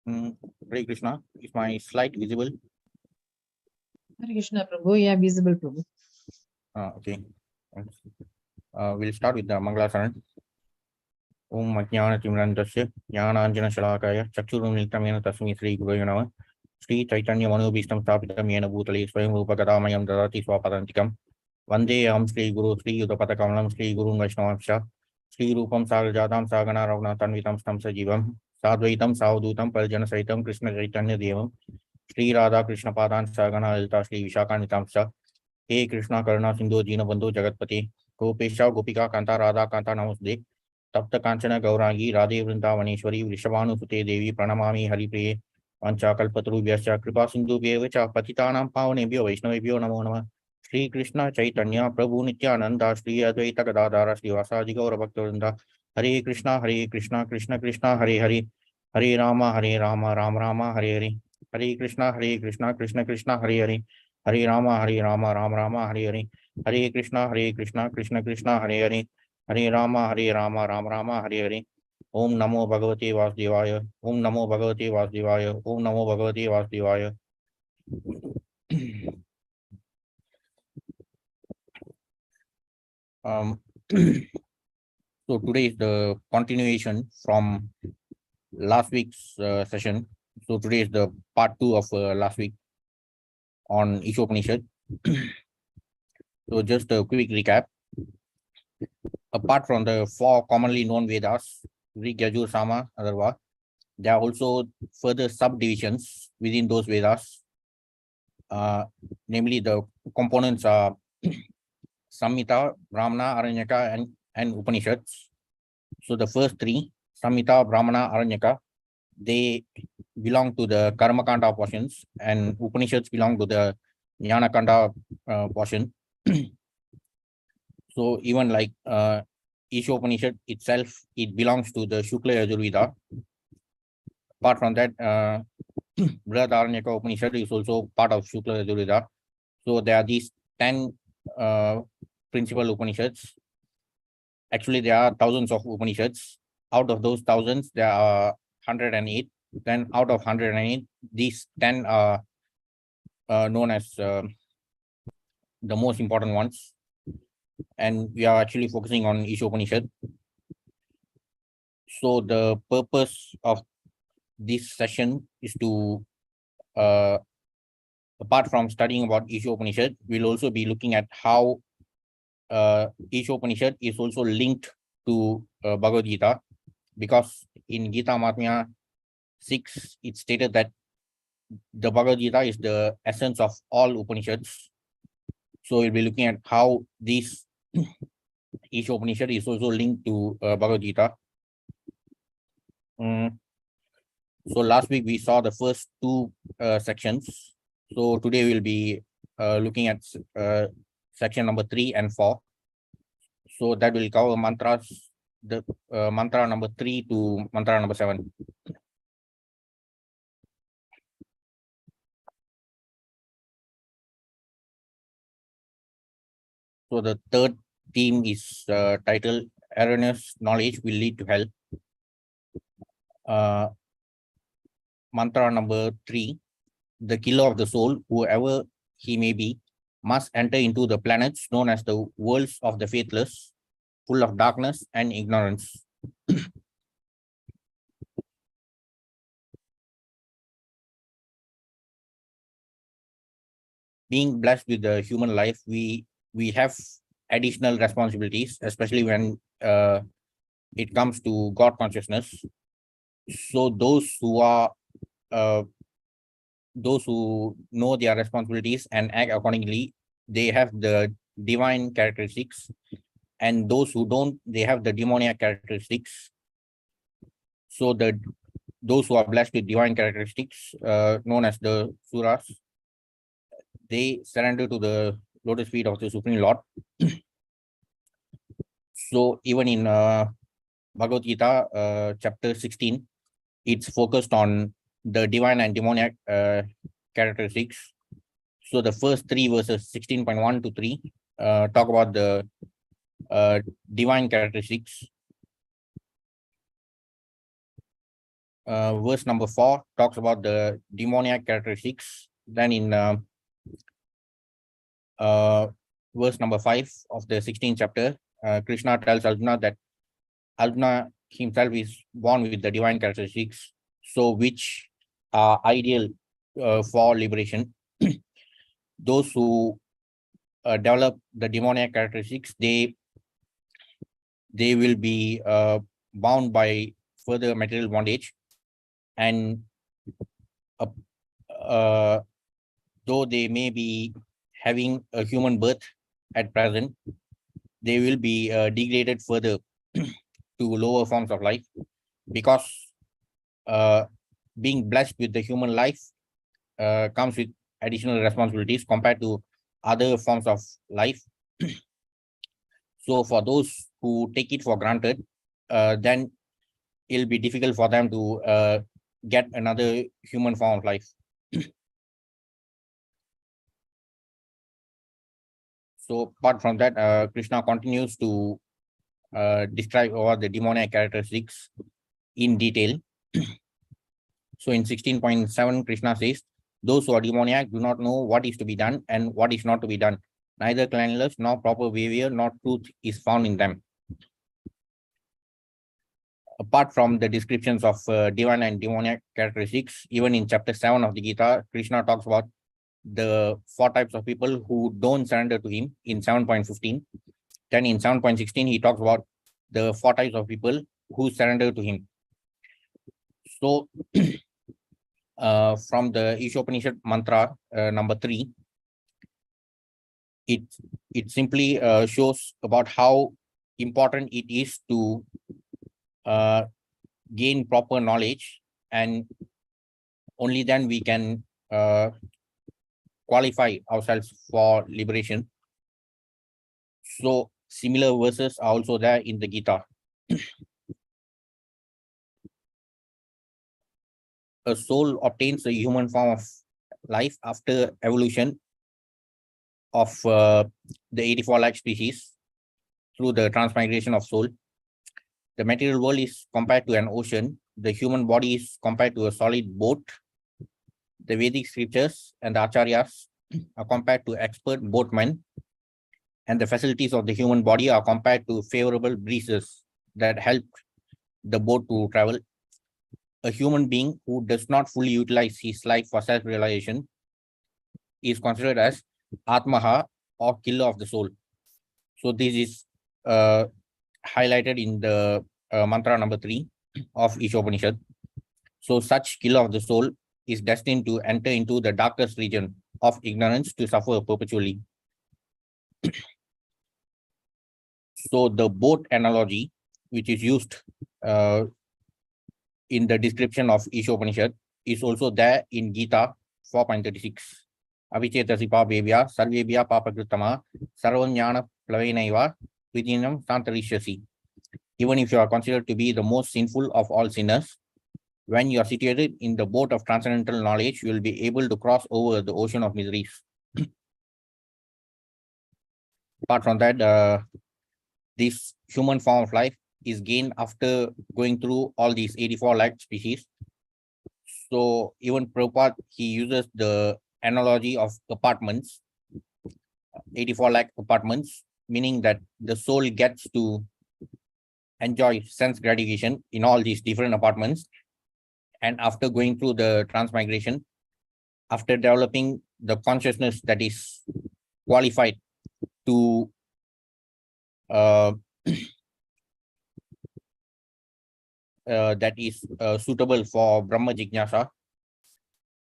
Hare Krishna. Is my slide visible? Hare Krishna, Prabhu. Yeah, visible, Prabhu. Okay. We'll start with the Mangala Saran. Om Ajnana Timrantasya Jnananjana Shalakaya Chakshurumilitam Yena Tasmi Sri Guru Namaha Sri Chaitanya Manobhistam Sthapitam Yena Bhutale Swayam Rupakadamayam Dadati Swapadantikam Vande Am Sri Guru Sri Yudapatakamanam Sri Guru Vaishnavamsha Sri Rupam Sagajatam Sagana Raghunatanvitam Stam Sajivam Sadvaitam Savadutam Paljana Saitam Krishna Chaitanya Devam Sri Radha Krishna Padan Sagana Lita Sri Vishakanitamsha He Krishna Karuna Sindhu Dinabandhu Jagatpati Gopesha Gopika Kanta Radha Kanta Namaste तप्त कांचन गौरांगी राधे वृंदावनेश्वरी वृषभानुसुते देवी प्रणमामि हरिप्रिये वंचाकल्पतरुभ्यश्च कृपा सिन्धुभ्येव च पतितानां पावनेभ्यो वैष्णवेभ्यो नमो नमः श्री कृष्ण चैतन्य प्रभु नित्यानंद श्री अद्वैत गदाधर श्रीवासादि गौर भक्तवृंद हरे कृष्णा कृष्ण कृष्ण हरे हरे हरे राम राम राम हरे हरे हरे कृष्ण कृष्ण कृष्ण हरे हरे हरे राम राम राम हरे हरे हरे कृष्ण कृष्ण कृष्ण हरे हरे हरे राम राम राम हरे हरे ओम नमो भगवते वासुदेवाय ओम नमो भगवते वासुदेवाय ओम नमो भगवते वासुदेवाय So today is the continuation from last week's session. So today is the part 2 of last week on Īśāvāsyam. So just a quick recap. Apart from the 4 commonly known Vedas, Rig, Yajur, Sama, Atharva, there are also further subdivisions within those Vedas. Namely, the components are Samhita, Brahmana, Aranyaka, and Upanishads. So the first 3, Samhita, Brahmana, Aranyaka, they belong to the Karmakanda portions, and Upanishads belong to the Jnanakanda portion. So even like Īśāvāsyam itself, it belongs to the Shukla Yajurveda. Apart from that, Brihadaranyaka Upanishad is also part of Shukla Yajurveda. So there are these 10 principal Upanishads. Actually, there are thousands of Upanishads. Out of those thousands, there are 108. Then out of 108, these 10 are known as the most important ones. And we are actually focusing on Īśāvāsyam. So the purpose of this session is to, apart from studying about Īśāvāsyam, we'll also be looking at how Īśāvāsyam is also linked to Bhagavad Gita, because in Gita Mahatmya 6, it stated that the Bhagavad Gita is the essence of all Upanishads. So we'll be looking at how this Īśāvāsyam is also linked to Bhagavad Gita. So last week we saw the first 2 sections. So today we'll be looking at section number 3 and 4. So that will cover mantras, the mantra number 3 to mantra number 7. So the third theme is titled Erroneous Knowledge Will Lead to Hell. Mantra number 3, the killer of the soul, whoever he may be, must enter into the planets known as the worlds of the faithless, full of darkness and ignorance. Being blessed with the human life, we have additional responsibilities, especially when it comes to God consciousness. So those who know their responsibilities and act accordingly, they have the divine characteristics, and those who don't, they have the demoniac characteristics. So those who are blessed with divine characteristics, known as the Suras, they surrender to the lotus feet of the Supreme Lord. So even in Bhagavad Gita, chapter 16, it's focused on the divine and demoniac characteristics. So the first 3 verses, 16.1 to 3, talk about the divine characteristics. verse number 4 talks about the demoniac characteristics. Then in verse number 5 of the 16th chapter, Krishna tells Arjuna that Arjuna himself is born with the divine characteristics, so which are ideal for liberation. Those who develop the demoniac characteristics, they will be bound by further material bondage, and though they may be having a human birth at present, they will be degraded further to lower forms of life, because being blessed with the human life comes with additional responsibilities compared to other forms of life. So for those who take it for granted, then it'll be difficult for them to get another human form of life. So apart from that, Krishna continues to describe all the demoniac characteristics in detail. So in 16.7, Krishna says, those who are demoniac do not know what is to be done and what is not to be done. Neither cleanliness nor proper behavior nor truth is found in them. Apart from the descriptions of divine and demoniac characteristics, even in chapter 7 of the Gita, Krishna talks about the 4 types of people who don't surrender to him in 7.15. Then in 7.16, he talks about the 4 types of people who surrender to him. So from the Īśāvāsyam mantra number 3, it simply shows about how important it is to gain proper knowledge, and only then we can qualify ourselves for liberation. So similar verses are also there in the Gita. A soul obtains a human form of life after evolution of the 84 lakh species through the transmigration of soul. The material world is compared to an ocean. The human body is compared to a solid boat. The Vedic scriptures and the acharyas are compared to expert boatmen, and the facilities of the human body are compared to favorable breezes that help the boat to travel. A human being who does not fully utilize his life for self-realization is considered as Atmaha, or killer of the soul. So this is highlighted in the mantra number 3 of Īśāvāsyam. So such killer of the soul is destined to enter into the darkest region of ignorance to suffer perpetually. So the boat analogy, which is used in the description of Īśāvāsyam, is also there in Gita 4.36. Avichetasi pabhevya sarvebhya papakritama sarvaṁ jnana plavenaiva vidinam santarishyasi. Even if you are considered to be the most sinful of all sinners, when you are situated in the boat of transcendental knowledge, you will be able to cross over the ocean of miseries. Apart from that, this human form of life is gained after going through all these 84 lakh species. So even Prabhupada, he uses the analogy of apartments, 84 lakh apartments, meaning that the soul gets to enjoy sense gratification in all these different apartments. And after going through the transmigration, after developing the consciousness that is qualified to that is suitable for Brahma Jignasa,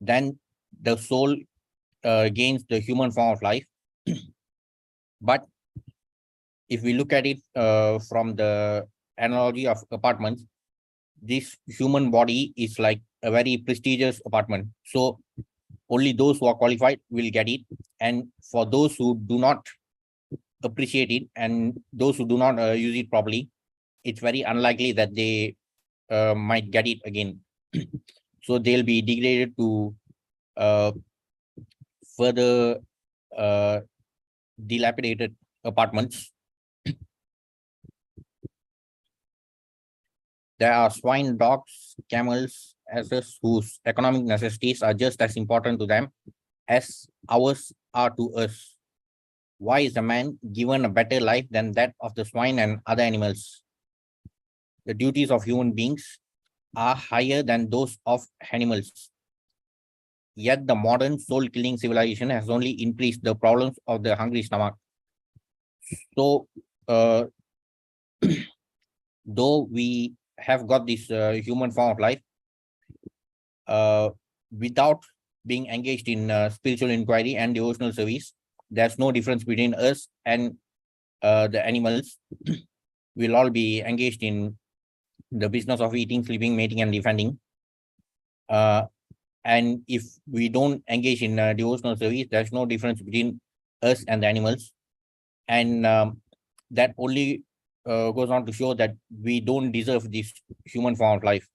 then the soul gains the human form of life. But if we look at it from the analogy of apartments, this human body is like a very prestigious apartment. So only those who are qualified will get it. And for those who do not appreciate it and those who do not use it properly, it's very unlikely that they might get it again. So they'll be degraded to further dilapidated apartments. There are swine, dogs, camels, asses whose economic necessities are just as important to them as ours are to us. Why is a man given a better life than that of the swine and other animals? The duties of human beings are higher than those of animals. Yet the modern soul-killing civilization has only increased the problems of the hungry stomach. So, though we have got this human form of life, without being engaged in spiritual inquiry and devotional service, there's no difference between us and the animals. We'll all be engaged in the business of eating, sleeping, mating, and defending. And if we don't engage in devotional service, there's no difference between us and the animals. And that only goes on to show that we don't deserve this human form of life.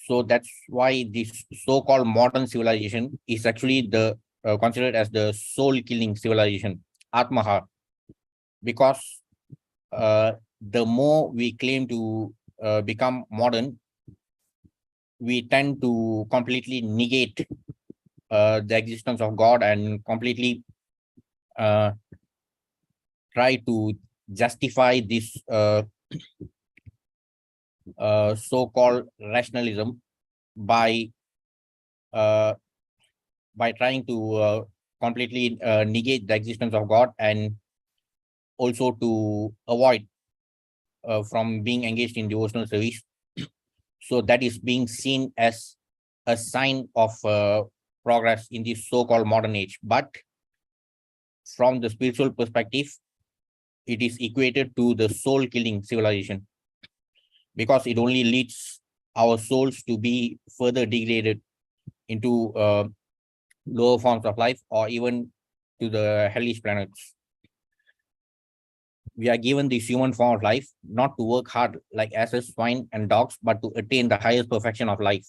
So that's why this so-called modern civilization is actually the considered as the soul-killing civilization, Atmaha, because the more we claim to become modern, we tend to completely negate the existence of God and completely try to justify this so-called rationalism by trying to completely negate the existence of God, and also to avoid from being engaged in devotional service. So that is being seen as a sign of progress in this so-called modern age. But from the spiritual perspective, it is equated to the soul-killing civilization, because it only leads our souls to be further degraded into lower forms of life, or even to the hellish planets. We are given this human form of life not to work hard like asses, swine, and dogs, but to attain the highest perfection of life.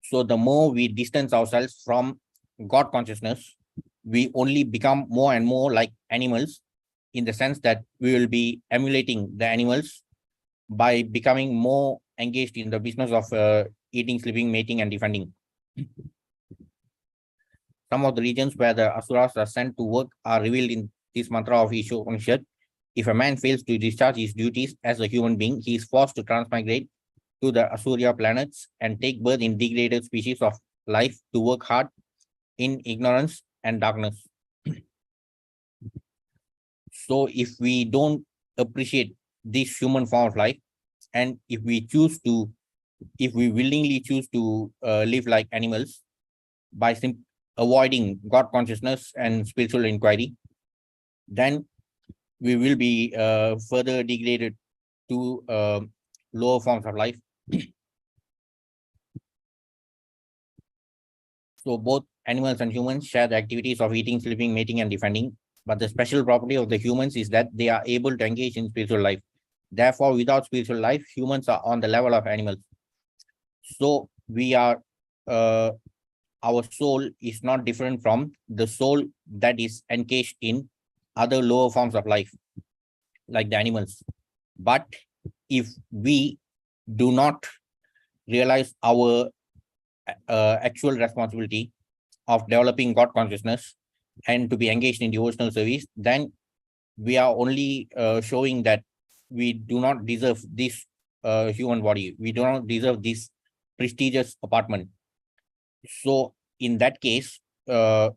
So the more we distance ourselves from God consciousness, we only become more and more like animals, in the sense that we will be emulating the animals by becoming more engaged in the business of eating, sleeping, mating, and defending. Some of the regions where the asuras are sent to work are revealed in this mantra of Īśāvāsyam. If a man fails to discharge his duties as a human being, he is forced to transmigrate to the Asuriya planets and take birth in degraded species of life to work hard in ignorance and darkness. So if we don't appreciate this human form of life, and if we willingly choose to live like animals by avoiding God consciousness and spiritual inquiry, then we will be further degraded to lower forms of life. So both animals and humans share the activities of eating, sleeping, mating, and defending. But the special property of the humans is that they are able to engage in spiritual life. Therefore, without spiritual life, humans are on the level of animals. So we are, our soul is not different from the soul that is encased in other lower forms of life, like the animals. But if we do not realize our actual responsibility of developing God consciousness and to be engaged in devotional service, then we are only showing that we do not deserve this human body. We do not deserve this prestigious apartment. So in that case, there's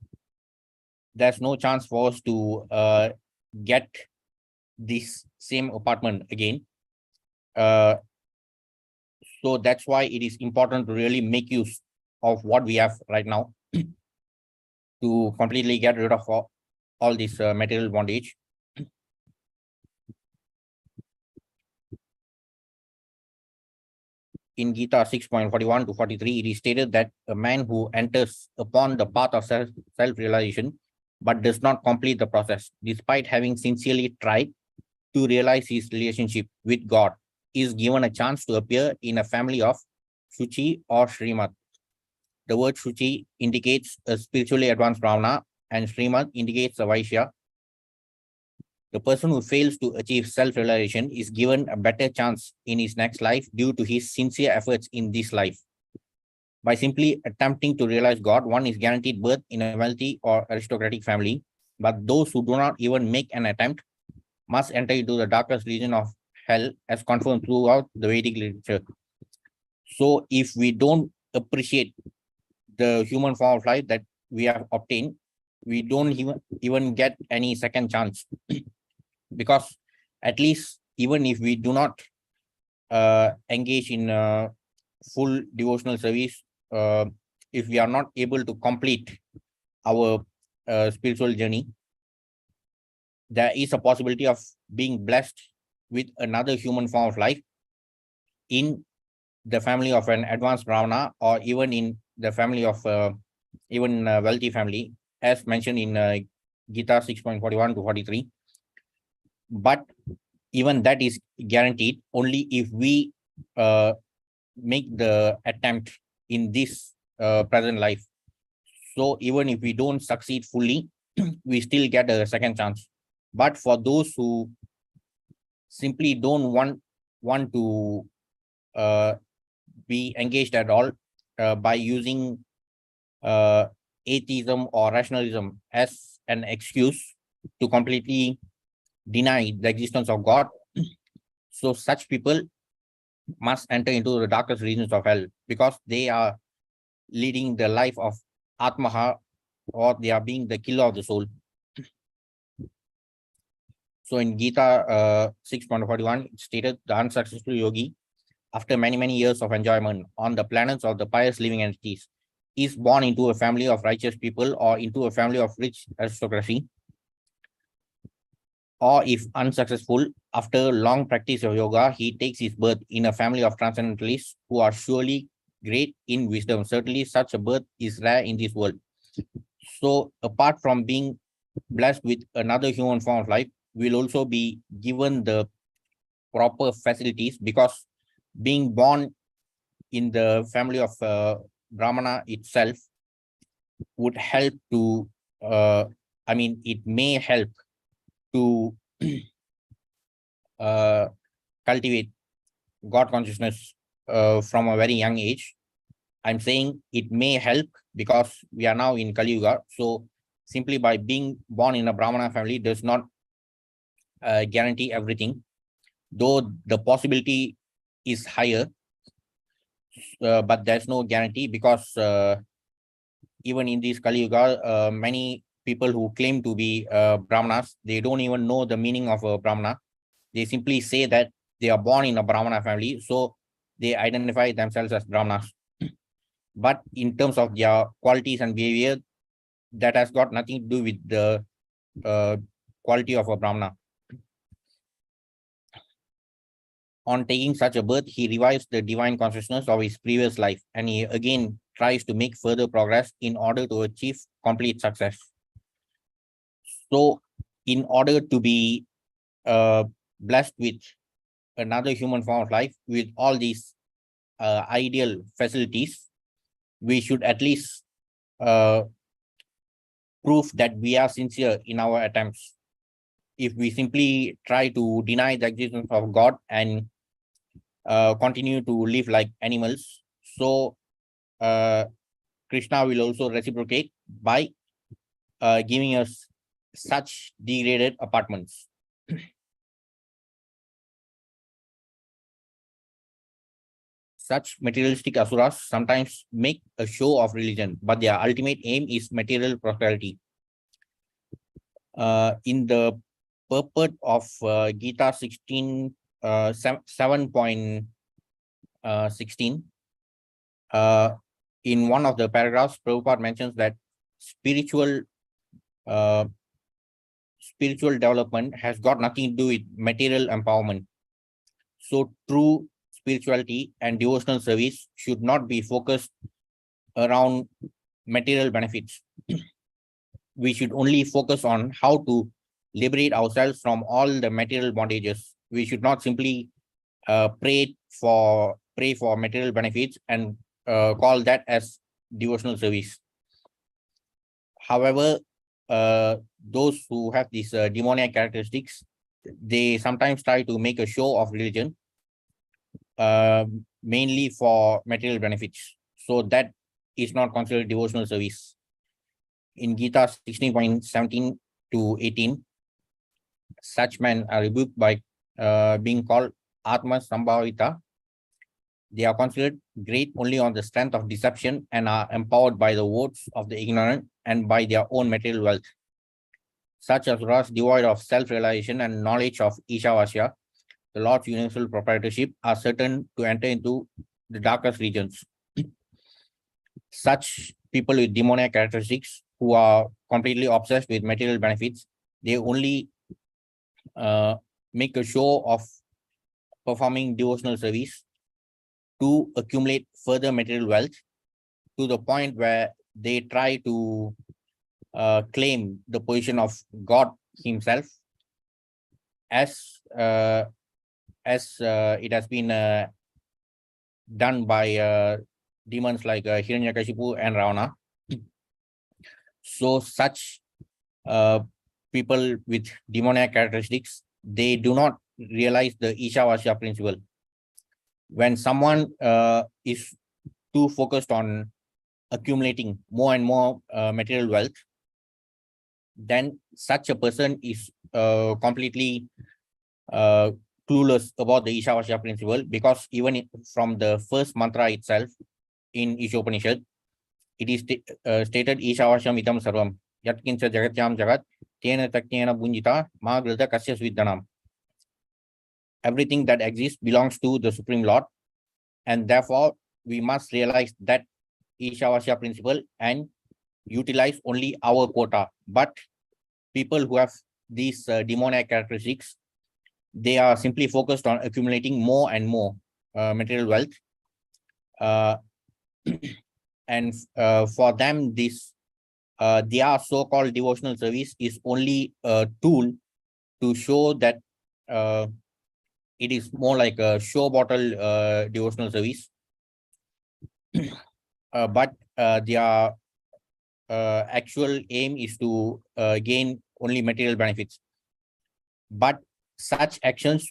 no chance for us to get this same apartment again. So that's why it is important to really make use of what we have right now to completely get rid of all this material bondage. In Gita 6.41 to 43, it is stated that a man who enters upon the path of self-realization but does not complete the process, despite having sincerely tried to realize his relationship with God, is given a chance to appear in a family of Shuchi or Srimad. The word Shuchi indicates a spiritually advanced Brahmana, and Srimad indicates a Vaishya. the person who fails to achieve self-realization is given a better chance in his next life due to his sincere efforts in this life. By simply attempting to realize God, one is guaranteed birth in a wealthy or aristocratic family, but those who do not even make an attempt must enter into the darkest region of hell, as confirmed throughout the Vedic literature. So if we don't appreciate the human form of life that we have obtained, we don't even get any second chance. Because at least even if we do not engage in full devotional service, if we are not able to complete our spiritual journey, there is a possibility of being blessed with another human form of life in the family of an advanced Brahmana, or even in the family of even a wealthy family, as mentioned in Gita 6.41 to 43. But even that is guaranteed only if we make the attempt in this present life. So even if we don't succeed fully, we still get a second chance. But for those who simply don't want to be engaged at all by using atheism or rationalism as an excuse to completely deny the existence of God, so such people must enter into the darkest regions of hell, because they are leading the life of Atmaha, or they are being the killer of the soul. So in Gita 6.41, it stated the unsuccessful yogi, after many years of enjoyment on the planets of the pious living entities, is born into a family of righteous people or into a family of rich aristocracy. Or if unsuccessful, after long practice of yoga, he takes his birth in a family of transcendentalists who are surely great in wisdom. Certainly, such a birth is rare in this world. So, apart from being blessed with another human form of life, we'll also be given the proper facilities, because being born in the family of Brahmana itself would help to, it may help to cultivate God consciousness from a very young age. I'm saying it may help because we are now in Kali Yuga. So simply by being born in a Brahmana family does not guarantee everything, though the possibility is higher, but there's no guarantee, because even in this Kali Yuga, many people who claim to be Brahmanas, they don't even know the meaning of a Brahmana. They simply say that they are born in a Brahmana family, so they identify themselves as Brahmanas. But in terms of their qualities and behavior, that has got nothing to do with the quality of a Brahmana. On taking such a birth, he revives the divine consciousness of his previous life, and he again tries to make further progress in order to achieve complete success. So in order to be blessed with another human form of life with all these ideal facilities, we should at least prove that we are sincere in our attempts. If we simply try to deny the existence of God and continue to live like animals, so Krishna will also reciprocate by giving us such degraded apartments. Such materialistic asuras sometimes make a show of religion, but their ultimate aim is material prosperity. In the purport of Gita 7.16, in one of the paragraphs, Prabhupada mentions that spiritual development has got nothing to do with material empowerment. So true spirituality and devotional service should not be focused around material benefits. We should only focus on how to liberate ourselves from all the material bondages. We should not simply pray for material benefits and call that as devotional service. However, those who have these demoniac characteristics, they sometimes try to make a show of religion, mainly for material benefits. So that is not considered devotional service. In Gita 16.17 to 18, such men are rebuked by being called Atma Sambhavita. They are considered great only on the strength of deception and are empowered by the votes of the ignorant and by their own material wealth. Such asuras devoid of self-realization and knowledge of Īśāvāsyam, the Lord's universal proprietorship, are certain to enter into the darkest regions. Such people with demoniac characteristics who are completely obsessed with material benefits, they only make a show of performing devotional service to accumulate further material wealth, to the point where they try to claim the position of God himself, as it has been done by demons like Hiranyakashipu and Ravana. So such people with demoniac characteristics, they do not realize the Īśāvāsyam principle. When someone is too focused on accumulating more and more material wealth, then such a person is completely clueless about the Īśāvāsyam principle, because even from the first mantra itself in Īśāvāsyam, it is stated Īśāvāsyam Idaḿ Sarvaṁ Yatkincha Jagatyam Jagat Tena Takyena Bunjita Magrita Kasya Svidhanam. Everything that exists belongs to the Supreme Lord, and therefore we must realize that Īśāvāsyam principle and utilize only our quota. But people who have these demoniac characteristics, they are simply focused on accumulating more and more material wealth. And for them, this their so-called devotional service is only a tool to show that it is more like a show bottle devotional service. But their actual aim is to gain only material benefits. But such actions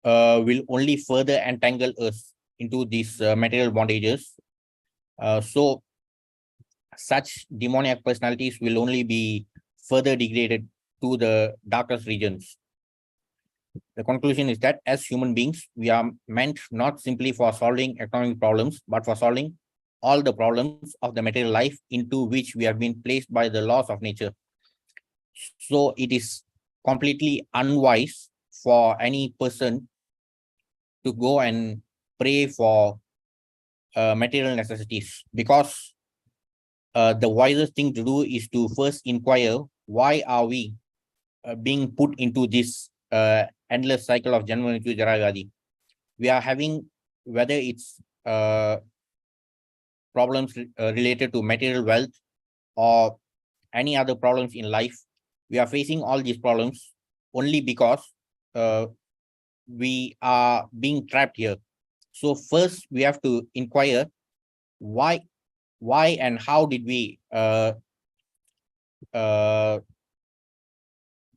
will only further entangle us into these material bondages. So such demoniac personalities will only be further degraded to the darkest regions. The conclusion is that as human beings, we are meant not simply for solving economic problems, but for solving all the problems of the material life into which we have been placed by the laws of nature. So it is completely unwise for any person to go and pray for material necessities, because the wisest thing to do is to first inquire, why are we being put into this endless cycle of Janma Mrityu Jara Vyadhi? We are having, whether it's problems related to material wealth or any other problems in life, we are facing all these problems only because we are being trapped here. So first we have to inquire why and how did we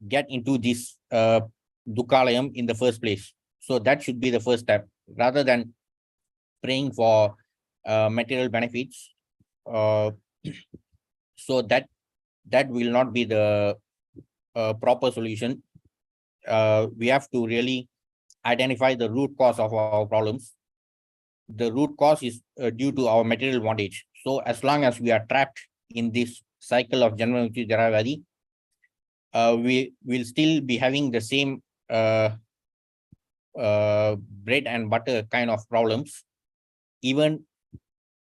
get into this Dukkalayam in the first place. So that should be the first step, rather than praying for material benefits. So that will not be the proper solution. We have to really identify the root cause of our problems. The root cause is due to our material bondage. So as long as we are trapped in this cycle of Janma Mrityu Jara Vyadhi, we will still be having the same bread and butter kind of problems, even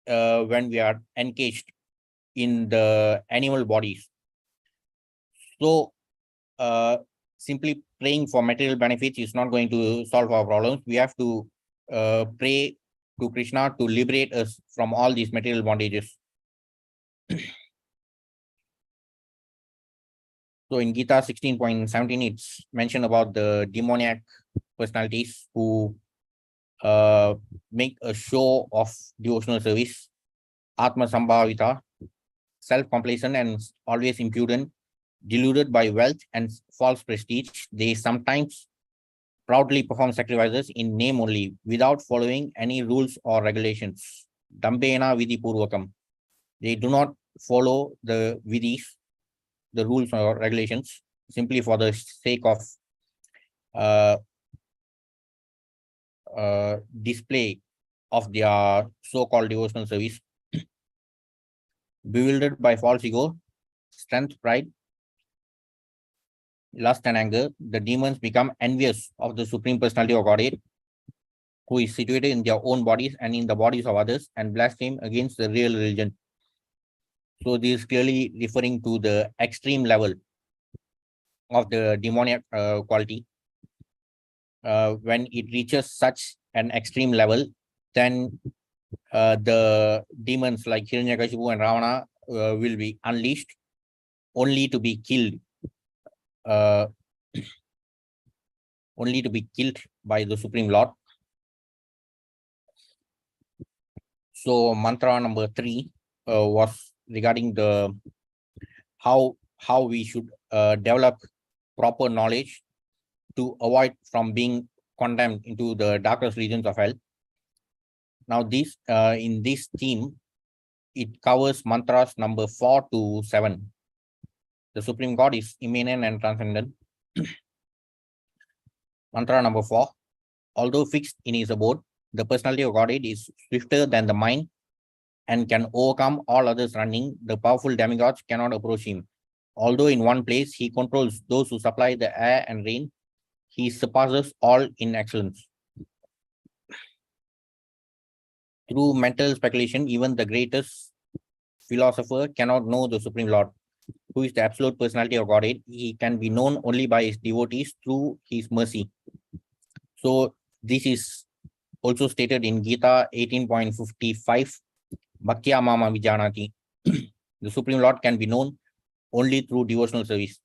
when we are encaged in the animal bodies. So simply praying for material benefits is not going to solve our problems. We have to pray to Krishna to liberate us from all these material bondages. So in Gita 16.17, it's mentioned about the demoniac personalities who make a show of devotional service, Atma Sambhavita, self-complacent and always impudent, deluded by wealth and false prestige. They sometimes proudly perform sacrifices in name only, without following any rules or regulations. Dambena Vidhi Purvakam. They do not follow the vidhis, the rules or regulations, simply for the sake of display of their so-called devotional service. Bewildered by false ego, strength, pride, lust, and anger, the demons become envious of the Supreme Personality of Godhead, who is situated in their own bodies and in the bodies of others, and blaspheme against the real religion. So this is clearly referring to the extreme level of the demoniac quality. When it reaches such an extreme level, then the demons like Hiranyakashipu and Ravana will be unleashed, only to be killed, only to be killed by the Supreme Lord. So mantra number 3 was regarding the how we should develop proper knowledge to avoid from being condemned into the darkest regions of hell. Now this in this theme, it covers mantras number 4 to 7. The Supreme God is immanent and transcendent. Mantra number 4. Although fixed in his abode, the personality of Godhead is swifter than the mind and can overcome all others running. The powerful demigods cannot approach him. Although in one place he controls those who supply the air and rain, he surpasses all in excellence. Through mental speculation, even the greatest philosopher cannot know the Supreme Lord, who is the absolute personality of Godhead. He can be known only by his devotees through his mercy. So this is also stated in Gita 18.55, Bhaktya Mama Vijanati. The Supreme Lord can be known only through devotional service.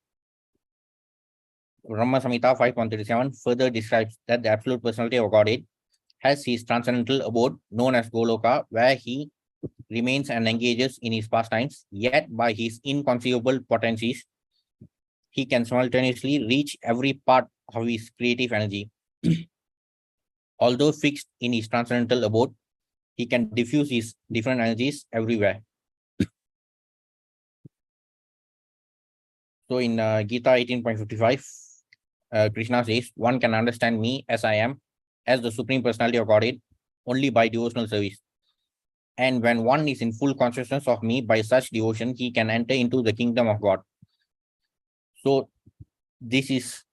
Brahma Samhita 5.37 further describes that the absolute personality of Godhead has his transcendental abode known as Goloka, where he remains and engages in his pastimes, yet by his inconceivable potencies, he can simultaneously reach every part of his creative energy. Although fixed in his transcendental abode, he can diffuse his different energies everywhere. So in Gita 18.55, Krishna says, one can understand me as I am, as the Supreme Personality of Godhead, only by devotional service. And when one is in full consciousness of me by such devotion, he can enter into the kingdom of God. So this is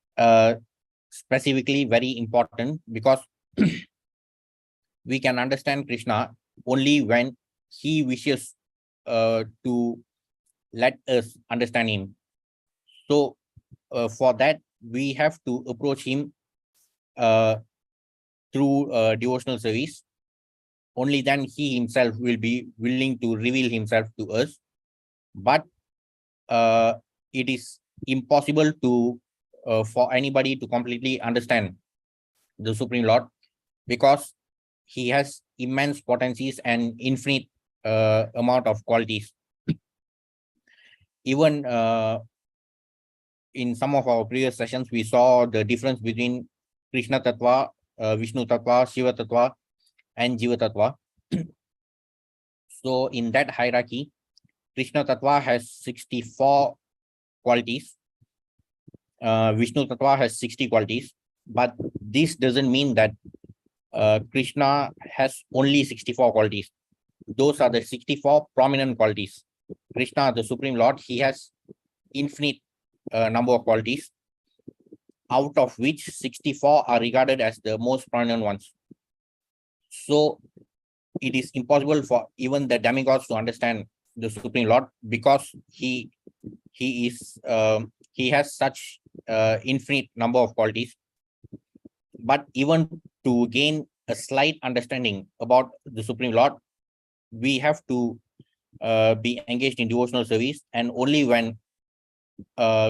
specifically very important, because we can understand Krishna only when he wishes to let us understand him. So for that, we have to approach him through devotional service. Only then he himself will be willing to reveal himself to us. But it is impossible to for anybody to completely understand the Supreme Lord, because he has immense potencies and infinite amount of qualities. Even in some of our previous sessions, we saw the difference between Krishna Tattva, Vishnu Tattva, Shiva Tattva, and Jiva Tattva. So in that hierarchy, Krishna Tattva has 64 qualities. Vishnu Tattva has 60 qualities. But this doesn't mean that Krishna has only 64 qualities. Those are the 64 prominent qualities. Krishna, the Supreme Lord, he has infinite number of qualities, out of which 64 are regarded as the most prominent ones. So it is impossible for even the demigods to understand the Supreme Lord, because he has such infinite number of qualities. But even to gain a slight understanding about the Supreme Lord, we have to be engaged in devotional service, and only when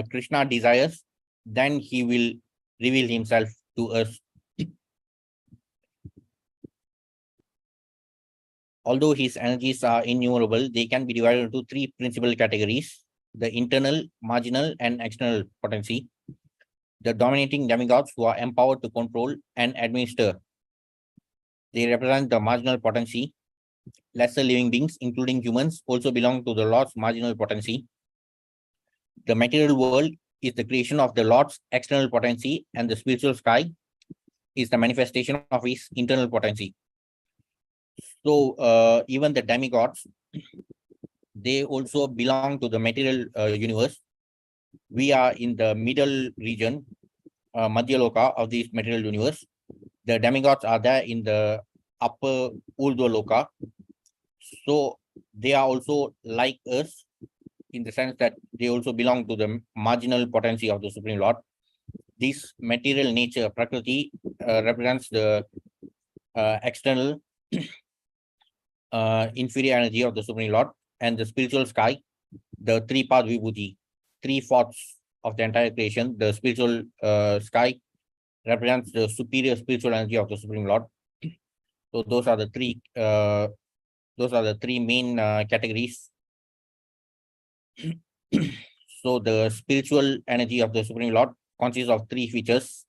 Krishna desires, then he will reveal himself to us. Although his energies are innumerable, they can be divided into 3 principal categories: the internal, marginal, and external potency. the dominating demigods who are empowered to control and administer. They represent the marginal potency. Lesser living beings, including humans, also belong to the Lord's marginal potency. The material world is the creation of the Lord's external potency, and the spiritual sky is the manifestation of his internal potency. So even the demigods, they also belong to the material universe. We are in the middle region, Madhya Loka of this material universe. The demigods are there in the upper Urdhva Loka. So they are also like us in the sense that they also belong to the marginal potency of the Supreme Lord. This material nature, Prakriti, represents the external inferior energy of the Supreme Lord, and the spiritual sky, the three-path vibhuti, 3/4 of the entire creation. The spiritual sky represents the superior spiritual energy of the Supreme Lord. So those are the three main categories. So the spiritual energy of the Supreme Lord consists of three features: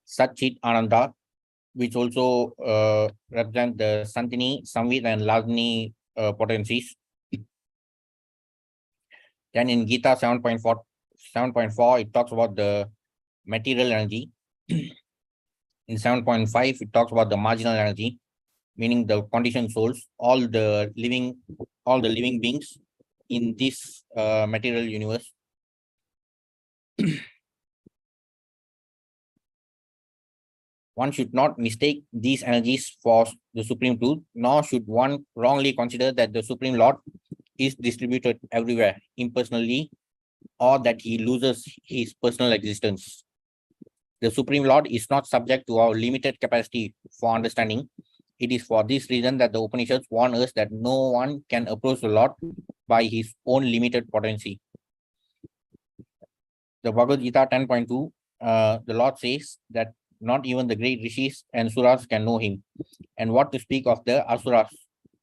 Sat Chit Ananda, which also represent the Santini, Samvit, and Lagni potencies. Then in Gita 7.4, it talks about the material energy. In 7.5, it talks about the marginal energy, meaning the conditioned souls, all the living beings in this material universe. One should not mistake these energies for the Supreme Truth, nor should one wrongly consider that the Supreme Lord is distributed everywhere impersonally, or that he loses his personal existence. The Supreme Lord is not subject to our limited capacity for understanding. It is for this reason that the Upanishads warn us that no one can approach the Lord by his own limited potency. The Bhagavad Gita 10.2, the Lord says that not even the great rishis and suras can know him. And what to speak of the asuras,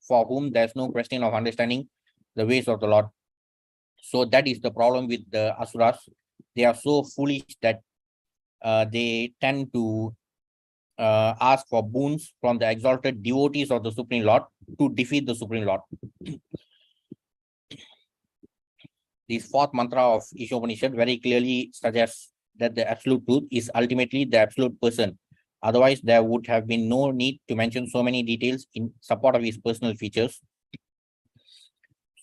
for whom there's no question of understanding the ways of the Lord. So that is the problem with the asuras. They are so foolish that they tend to ask for boons from the exalted devotees of the Supreme Lord to defeat the Supreme Lord. This fourth mantra of Īśāvāsyam very clearly suggests that the absolute truth is ultimately the absolute person. Otherwise, there would have been no need to mention so many details in support of his personal features.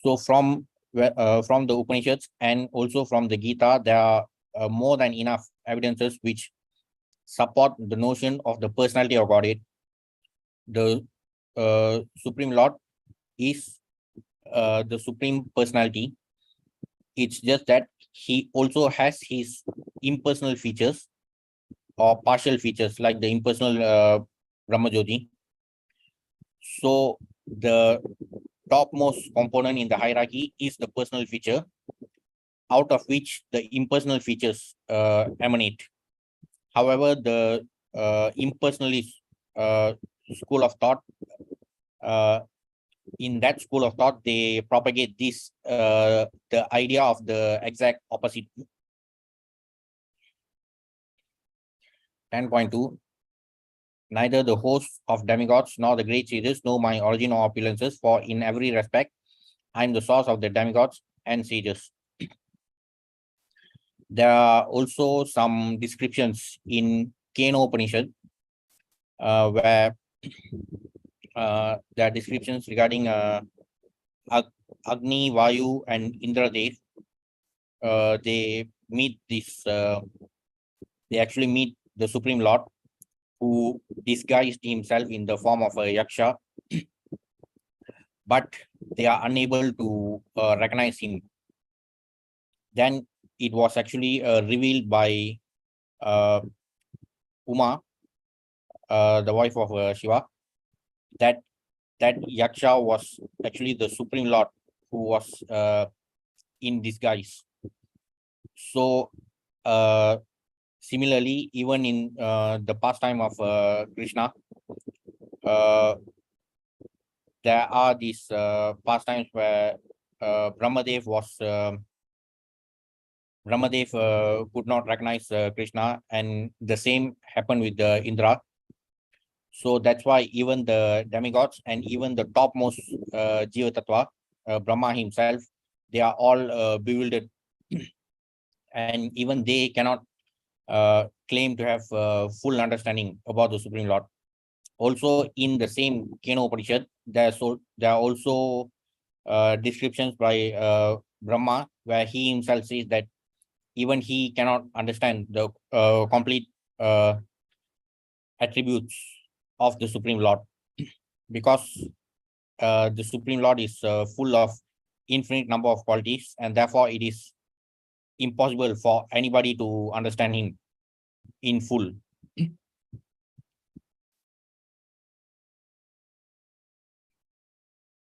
So from the Upanishads and also from the Gita, there are more than enough evidences which support the notion of the personality of Godhead. The Supreme Lord is the Supreme Personality. It's just that he also has his impersonal features or partial features, like the impersonal Brahmajyoti. So the topmost component in the hierarchy is the personal feature, out of which the impersonal features emanate. However, the impersonalist school of thought, in that school of thought, they propagate this, the idea of the exact opposite. 10.2, neither the hosts of demigods nor the great sages know my origin or opulences, for in every respect, I am the source of the demigods and sages. There are also some descriptions in Keno Upanishad where there are descriptions regarding Agni, Vayu, and Indradev. They meet this, they actually meet the Supreme Lord, who disguised himself in the form of a yaksha, but they are unable to recognize him. Then it was actually revealed by Uma, the wife of Shiva, that yaksha was actually the Supreme Lord who was in disguise. So similarly, even in the pastime of Krishna, there are these pastimes where Brahmadev was Brahmadev could not recognize Krishna, and the same happened with Indra. So that's why even the demigods and even the topmost Jiva Tattva, Brahma himself, they are all bewildered, and even they cannot claim to have full understanding about the Supreme Lord. Also, in the same Kena Upanishad, there are also descriptions by Brahma, where he himself says that even he cannot understand the complete attributes of the Supreme Lord, because the Supreme Lord is full of infinite number of qualities, and therefore it is impossible for anybody to understand him in full.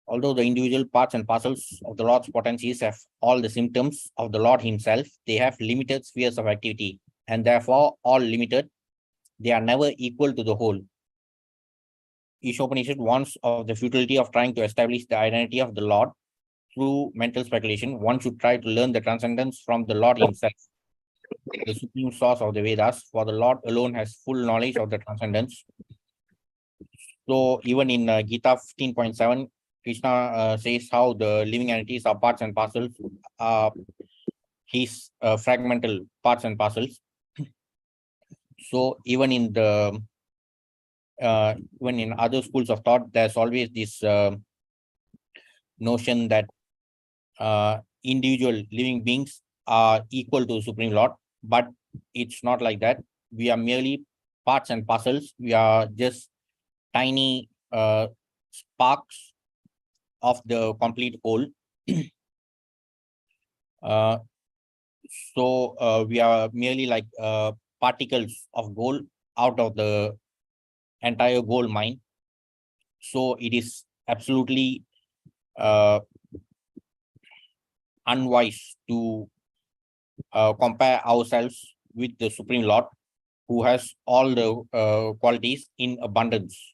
Although the individual parts and parcels of the Lord's potencies have all the symptoms of the Lord himself, they have limited spheres of activity, and therefore all limited, they are never equal to the whole. Īśāvāsyam warns of the futility of trying to establish the identity of the Lord through mental speculation. One should try to learn the transcendence from the Lord himself, the supreme source of the Vedas, for the Lord alone has full knowledge of the transcendence. So even in Gita 15.7, Krishna says how the living entities are parts and parcels, his fragmental parts and parcels. So even in the when in other schools of thought, there's always this notion that individual living beings are equal to Supreme Lord, but it's not like that. We are merely parts and parcels. We are just tiny sparks of the complete whole. So we are merely like particles of gold out of the entire gold mine. So it is absolutely unwise to compare ourselves with the Supreme Lord, who has all the qualities in abundance.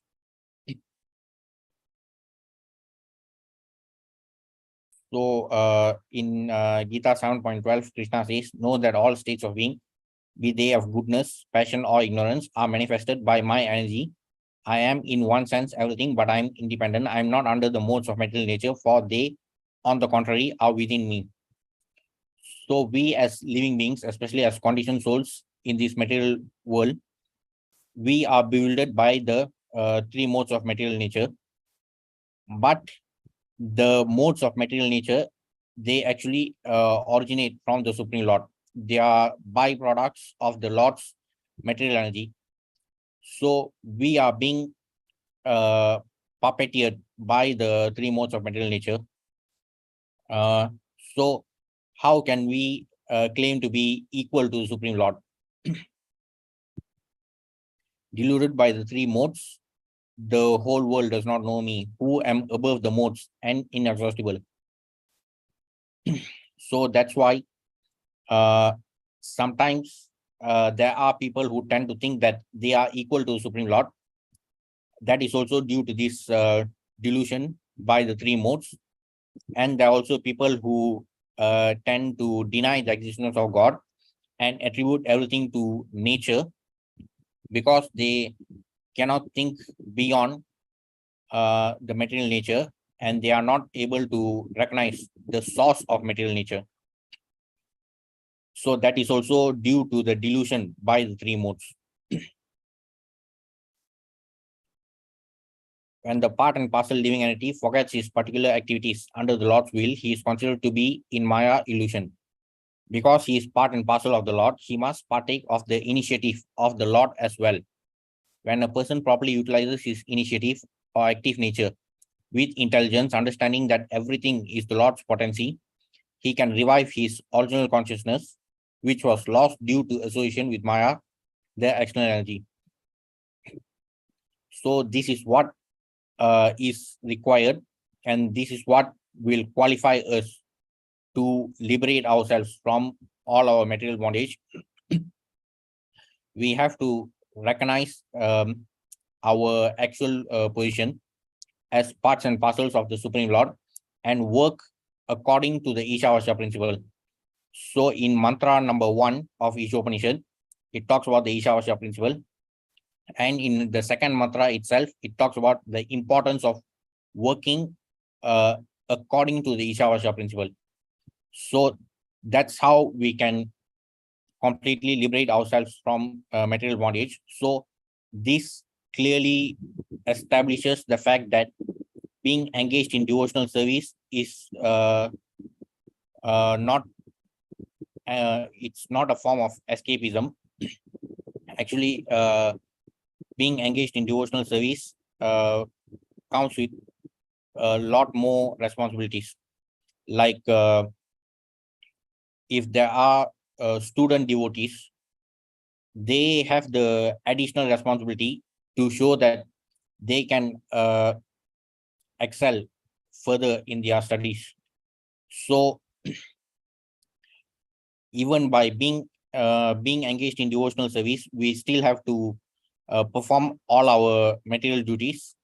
So in Gita 7.12, Krishna says, know that all states of being, be they of goodness, passion, or ignorance, are manifested by my energy. I am in one sense everything, but I am independent. I am not under the modes of material nature, for they, on the contrary, are within me. So we as living beings, especially as conditioned souls in this material world, we are bewildered by the three modes of material nature. But the modes of material nature, they actually originate from the Supreme Lord. They are byproducts of the Lord's material energy. So we are being puppeteered by the three modes of material nature. So how can we claim to be equal to the Supreme Lord? Deluded by the three modes, the whole world does not know me, who am above the modes and inexhaustible. So that's why sometimes there are people who tend to think that they are equal to Supreme Lord. That is also due to this delusion by the three modes. And there are also people who tend to deny the existence of God and attribute everything to nature, because they cannot think beyond the material nature, and they are not able to recognize the source of material nature. So that is also due to the delusion by the three modes. When the part and parcel living entity forgets his particular activities under the Lord's will, he is considered to be in Maya illusion. Because he is part and parcel of the Lord, he must partake of the initiative of the Lord as well. When a person properly utilizes his initiative or active nature with intelligence, understanding that everything is the Lord's potency, he can revive his original consciousness, which was lost due to association with Maya, the external energy. So this is what is required, and this is what will qualify us to liberate ourselves from all our material bondage. We have to recognize our actual position as parts and parcels of the Supreme Lord and work according to the Īśāvāsyam principle. So in mantra number 1 of Īśāvāsyam, it talks about the Īśāvāsyam principle. And in the second mantra itself, it talks about the importance of working according to the Īśāvāsyam principle. So that's how we can completely liberate ourselves from material bondage. So this clearly establishes the fact that being engaged in devotional service is not it's not a form of escapism. Actually, being engaged in devotional service comes with a lot more responsibilities. Like if there are student devotees, they have the additional responsibility to show that they can excel further in their studies. So even by being engaged in devotional service, we still have to perform all our material duties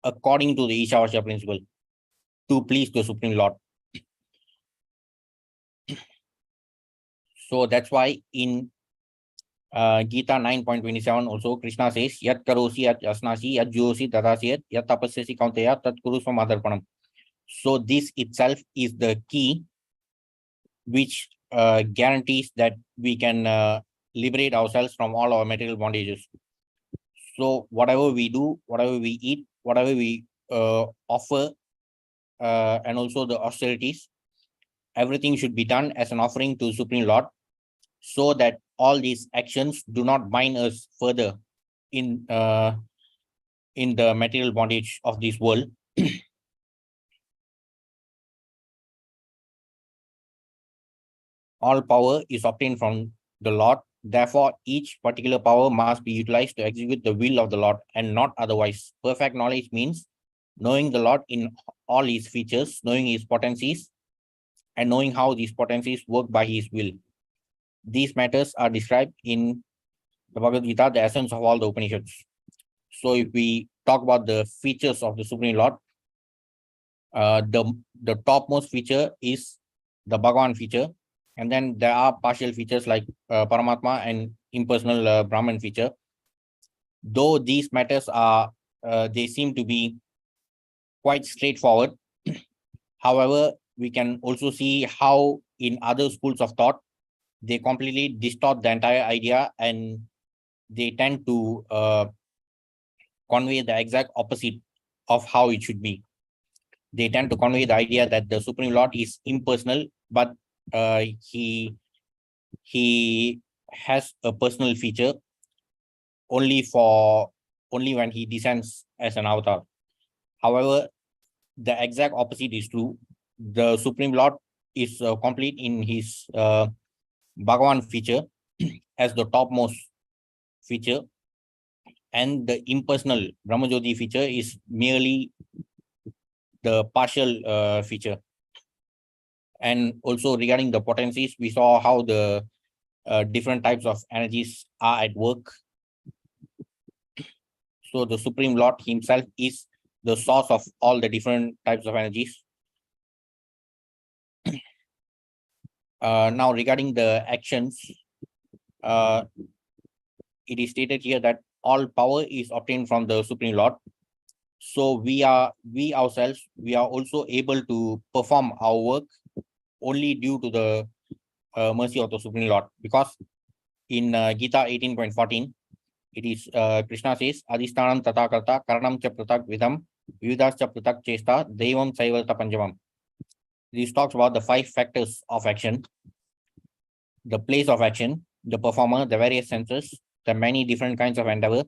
according to the Īśāvāsyam principle to please the Supreme Lord. So that's why in Gita 9.27 also Krishna says, Yat karosi yat asnasi yat juosi dadasi yat tapasyasi kaunteya tat kuru samadarpanam. So this itself is the key which guarantees that we can liberate ourselves from all our material bondages. So whatever we do, whatever we eat, whatever we offer, and also the austerities, everything should be done as an offering to Supreme Lord, so that all these actions do not bind us further in the material bondage of this world. All power is obtained from the Lord. Therefore, each particular power must be utilized to execute the will of the Lord and not otherwise. Perfect knowledge means knowing the Lord in all his features, knowing his potencies, and knowing how these potencies work by his will. These matters are described in the Bhagavad Gita, the essence of all the Upanishads. So if we talk about the features of the Supreme Lord, the topmost feature is the Bhagavan feature. And then there are partial features like Paramatma and impersonal Brahman feature. Though these matters are, they seem to be quite straightforward. However, we can also see how in other schools of thought, they completely distort the entire idea and they tend to convey the exact opposite of how it should be. They tend to convey the idea that the Supreme Lord is impersonal, but he has a personal feature only when he descends as an avatar. However, the exact opposite is true. The Supreme Lord is complete in his Bhagavan feature as the topmost feature, and the impersonal Brahmajyoti feature is merely the partial feature. And also regarding the potencies, we saw how the different types of energies are at work. So the Supreme Lord himself is the source of all the different types of energies. Now regarding the actions, it is stated here that all power is obtained from the Supreme Lord. So we ourselves, we are also able to perform our work only due to the mercy of the Supreme Lord. Because in Gita 18.14, it is Krishna says, Adhisthanam tata karta karanam cha pratak vidam vividas cha pratak chesta devam saivalta panjamam. This talks about the 5 factors of action: the place of action, the performer, the various senses, the many different kinds of endeavor,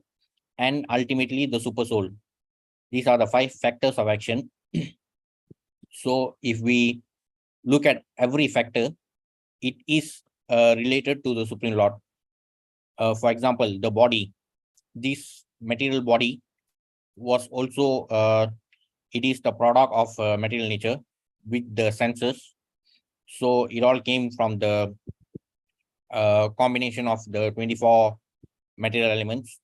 and ultimately the super soul. These are the 5 factors of action. So if we look at every factor, it is related to the Supreme Lord. For example, the body, this material body was also, it is the product of material nature with the senses. So it all came from the combination of the 24 material elements.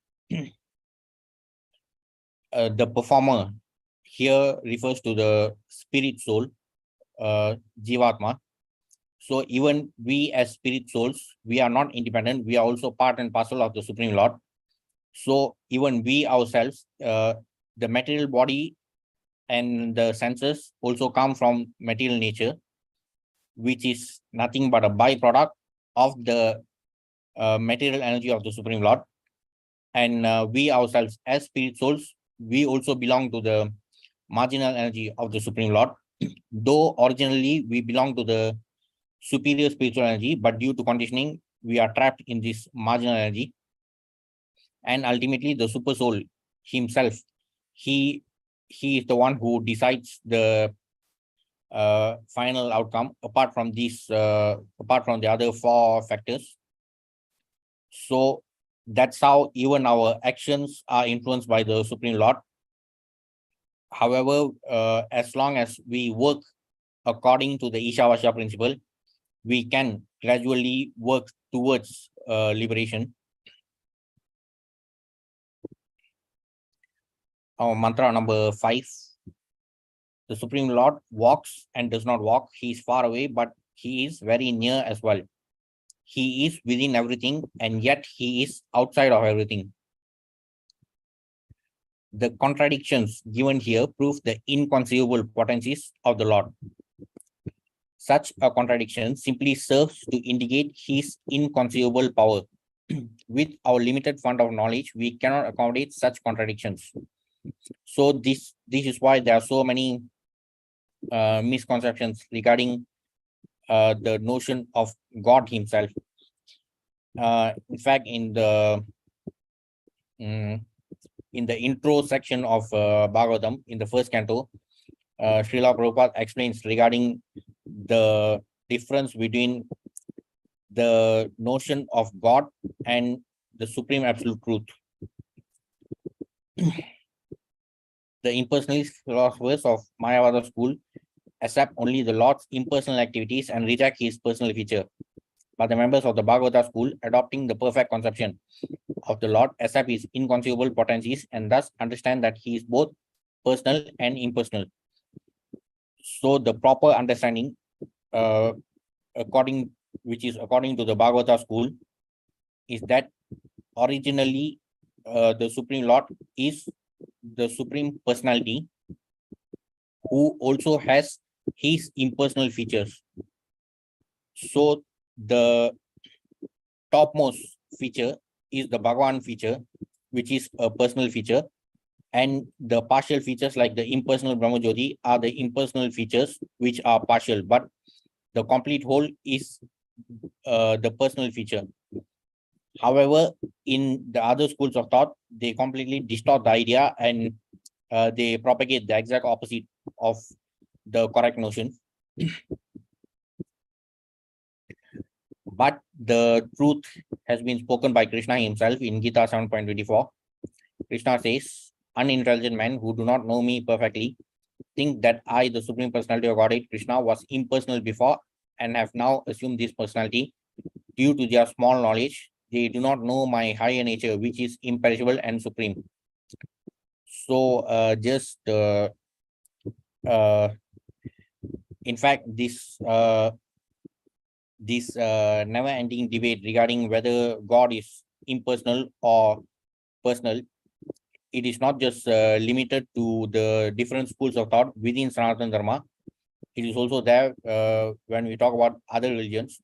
The performer here refers to the spirit soul, Jivatma. So even we as spirit souls, we are not independent. We are also part and parcel of the Supreme Lord. So even we ourselves, the material body and the senses also come from material nature, which is nothing but a byproduct of the material energy of the Supreme Lord. And we ourselves as spirit souls, we also belong to the marginal energy of the Supreme Lord. Though originally we belong to the superior spiritual energy, but due to conditioning, we are trapped in this marginal energy. And ultimately, the super soul himself, he is the one who decides the final outcome. Apart from these, apart from the other four factors. So that's how even our actions are influenced by the Supreme Lord. However, as long as we work according to the Īśāvāsyam principle, we can gradually work towards liberation. Our mantra number 5. The Supreme Lord walks and does not walk. He is far away, but he is very near as well. He is within everything, and yet he is outside of everything. The contradictions given here prove the inconceivable potencies of the Lord. Such a contradiction simply serves to indicate his inconceivable power. With our limited fund of knowledge, we cannot accommodate such contradictions. So this is why there are so many misconceptions regarding the notion of God himself. In fact, in the intro section of Bhagavatam, in the first canto, Srila Prabhupada explains regarding the difference between the notion of God and the supreme absolute truth. The impersonalist philosophers of Mayavada school accept only the Lord's impersonal activities and reject his personal feature. But the members of the Bhagavata school, adopting the perfect conception of the Lord, accept his inconceivable potencies and thus understand that he is both personal and impersonal. So the proper understanding, according to the Bhagavata school, is that originally the Supreme Lord is the Supreme Personality who also has his impersonal features. So the topmost feature is the Bhagavan feature, which is a personal feature, and the partial features like the impersonal Brahmajyoti are the impersonal features which are partial, but the complete whole is the personal feature. However, in the other schools of thought, they completely distort the idea and they propagate the exact opposite of the correct notion. But the truth has been spoken by Krishna himself in Gita 7.24. Krishna says, unintelligent men who do not know me perfectly think that I, the Supreme Personality of Godhead, Krishna, was impersonal before and have now assumed this personality. Due to their small knowledge, they do not know my higher nature, which is imperishable and supreme. So in fact, this never-ending debate regarding whether God is impersonal or personal, it is not just limited to the different schools of thought within Sanatana Dharma. It is also there when we talk about other religions.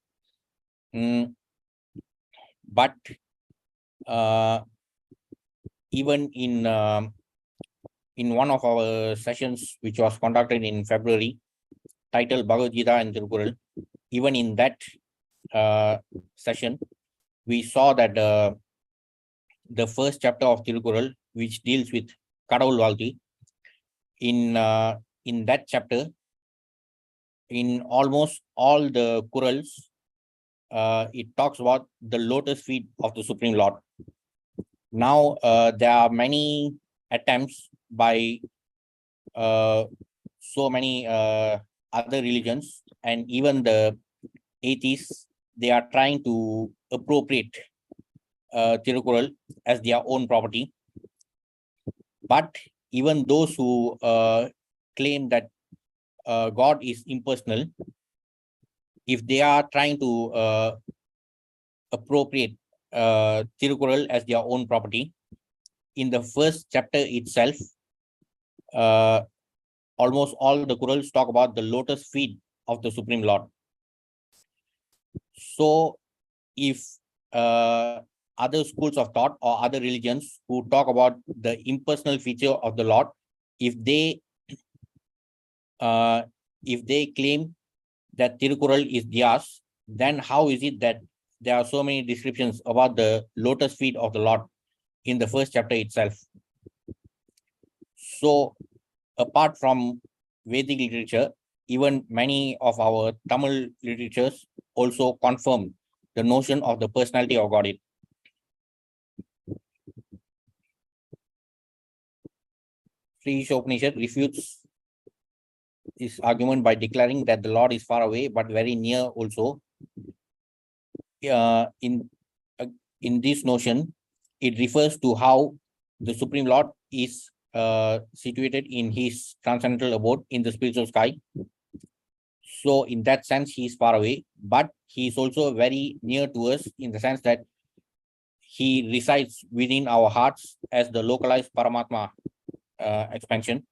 But even in one of our sessions, which was conducted in February, titled Bhagavad Gita and Tirukkural, even in that session, we saw that the first chapter of Tirukkural, which deals with Kadavul Valthi, in that chapter, in almost all the Kurals, it talks about the lotus feet of the Supreme Lord. Now, there are many attempts by so many other religions and even the atheists. They are trying to appropriate Tirukkural as their own property. But even those who claim that God is impersonal, if they are trying to appropriate Tirukural as their own property, in the first chapter itself, almost all the Kurals talk about the lotus feet of the Supreme Lord. So if other schools of thought or other religions who talk about the impersonal feature of the Lord, if they claim that Tirukural is theirs, then how is it that there are so many descriptions about the lotus feet of the Lord in the first chapter itself? So apart from Vedic literature, even many of our Tamil literatures also confirm the notion of the personality of Godhead. Sri Upanishad refutes this argument by declaring that the Lord is far away but very near also. In this notion, it refers to how the Supreme Lord is situated in his transcendental abode in the spiritual sky. So in that sense, he is far away, but he is also very near to us in the sense that he resides within our hearts as the localized Paramatma expansion.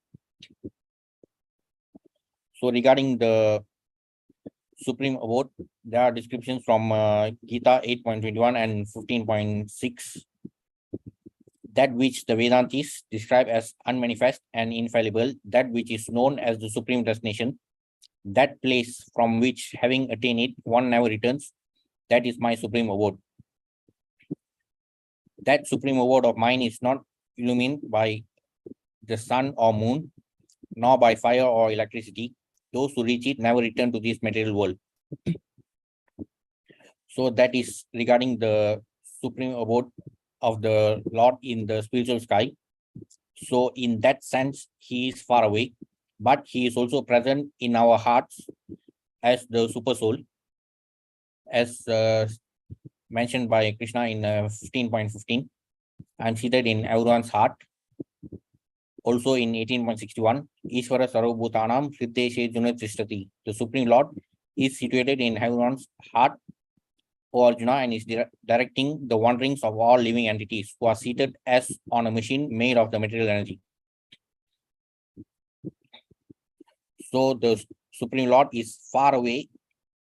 So regarding the Supreme Abode, there are descriptions from Gita 8.21 and 15.6. That which the Vedantis describe as unmanifest and infallible, that which is known as the supreme destination, that place from which, having attained it, one never returns, that is my supreme abode. That supreme abode of mine is not illumined by the sun or moon, nor by fire or electricity. Those who reach it never return to this material world. So that is regarding the supreme abode of the Lord in the spiritual sky. So in that sense, he is far away, but he is also present in our hearts as the super soul, as mentioned by Krishna in 15.15, and seated in everyone's heart. Also in 18.61, Ishvara Sarvabhutanam Siddheshe Junatrishtati. The Supreme Lord is situated in everyone's heart, O Arjuna, and is directing the wanderings of all living entities who are seated as on a machine made of the material energy. So the Supreme Lord is far away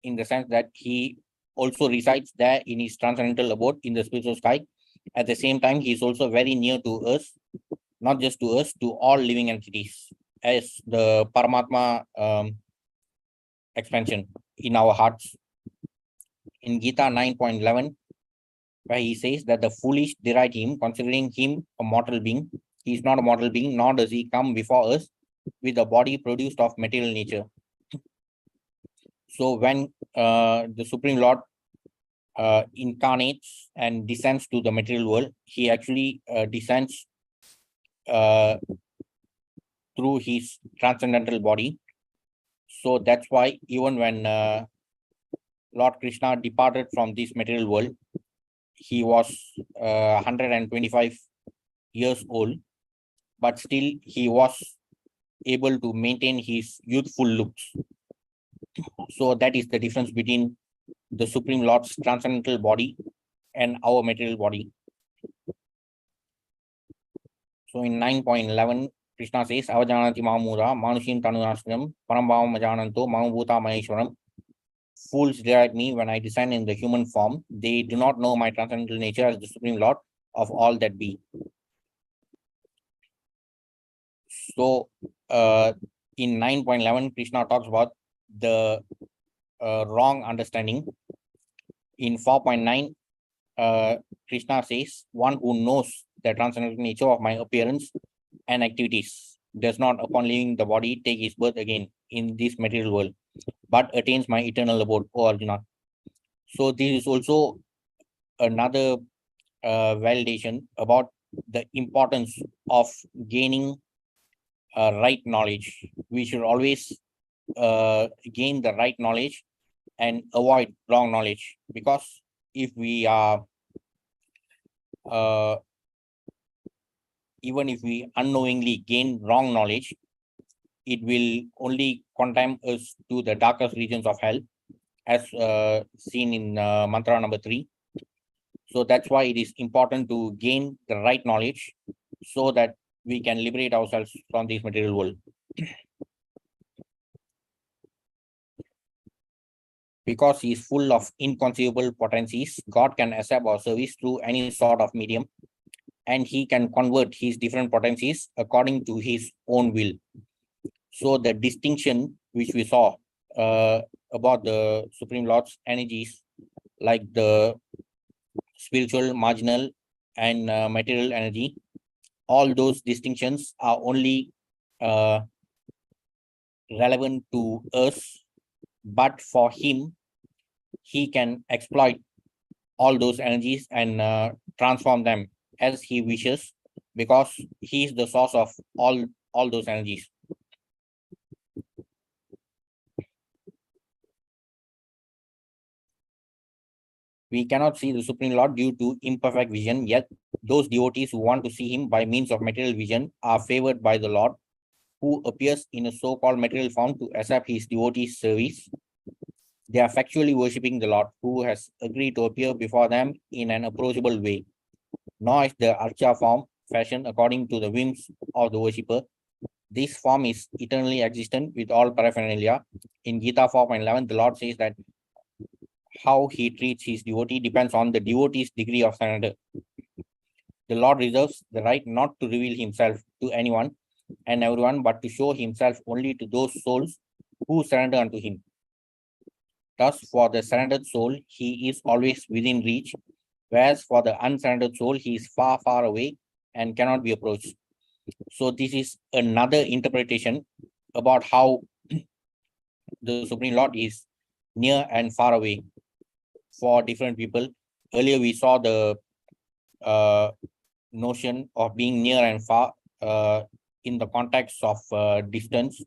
in the sense that he also resides there in his transcendental abode in the spiritual sky. At the same time, he is also very near to us, not just to us, to all living entities, as the Paramatma expansion in our hearts. In Gita 9.11, where he says that the foolish deride him, considering him a mortal being. He is not a mortal being, nor does he come before us with a body produced of material nature. So when the Supreme Lord incarnates and descends to the material world, he actually descends through his transcendental body. So that's why even when Lord Krishna departed from this material world, he was 125 years old, but still he was able to maintain his youthful looks. So that is the difference between the Supreme Lord's transcendental body and our material body. So in 9.11, Krishna says, Avajanati Mamura, Manushim Tanunastam, Parambhavam Majananto, Mamabhuta Maheshwaram. Fools deride me when I descend in the human form. They do not know my transcendental nature as the Supreme Lord of all that be. So in 9.11, Krishna talks about the wrong understanding. In 4.9, Krishna says, one who knows the transcendental nature of my appearance and activities does not, upon leaving the body, take his birth again in this material world, but attains my eternal abode, O Arjuna. So this is also another validation about the importance of gaining right knowledge. We should always gain the right knowledge and avoid wrong knowledge, because if we are even if we unknowingly gain wrong knowledge, it will only condemn us to the darkest regions of hell, as seen in mantra number 3. So that's why it is important to gain the right knowledge so that we can liberate ourselves from this material world. Because he is full of inconceivable potencies, God can accept our service through any sort of medium, and he can convert his different potencies according to his own will. So the distinction which we saw about the Supreme Lord's energies, like the spiritual, marginal, and material energy, all those distinctions are only relevant to us, but for him, he can exploit all those energies and transform them as he wishes, because he is the source of all those energies. We cannot see the Supreme Lord due to imperfect vision, yet those devotees who want to see him by means of material vision are favored by the Lord, who appears in a so-called material form to accept his devotees' service. They are factually worshipping the Lord, who has agreed to appear before them in an approachable way. Nor is the archa form fashioned according to the whims of the worshipper. This form is eternally existent with all paraphernalia. In Gita 4.11, the Lord says that how he treats his devotee depends on the devotee's degree of surrender. The Lord reserves the right not to reveal himself to anyone and everyone, but to show himself only to those souls who surrender unto him. Thus, for the surrendered soul, he is always within reach, whereas for the unsurrendered soul, he is far, far away and cannot be approached. So this is another interpretation about how the Supreme Lord is near and far away for different people. Earlier, we saw the notion of being near and far in the context of distance.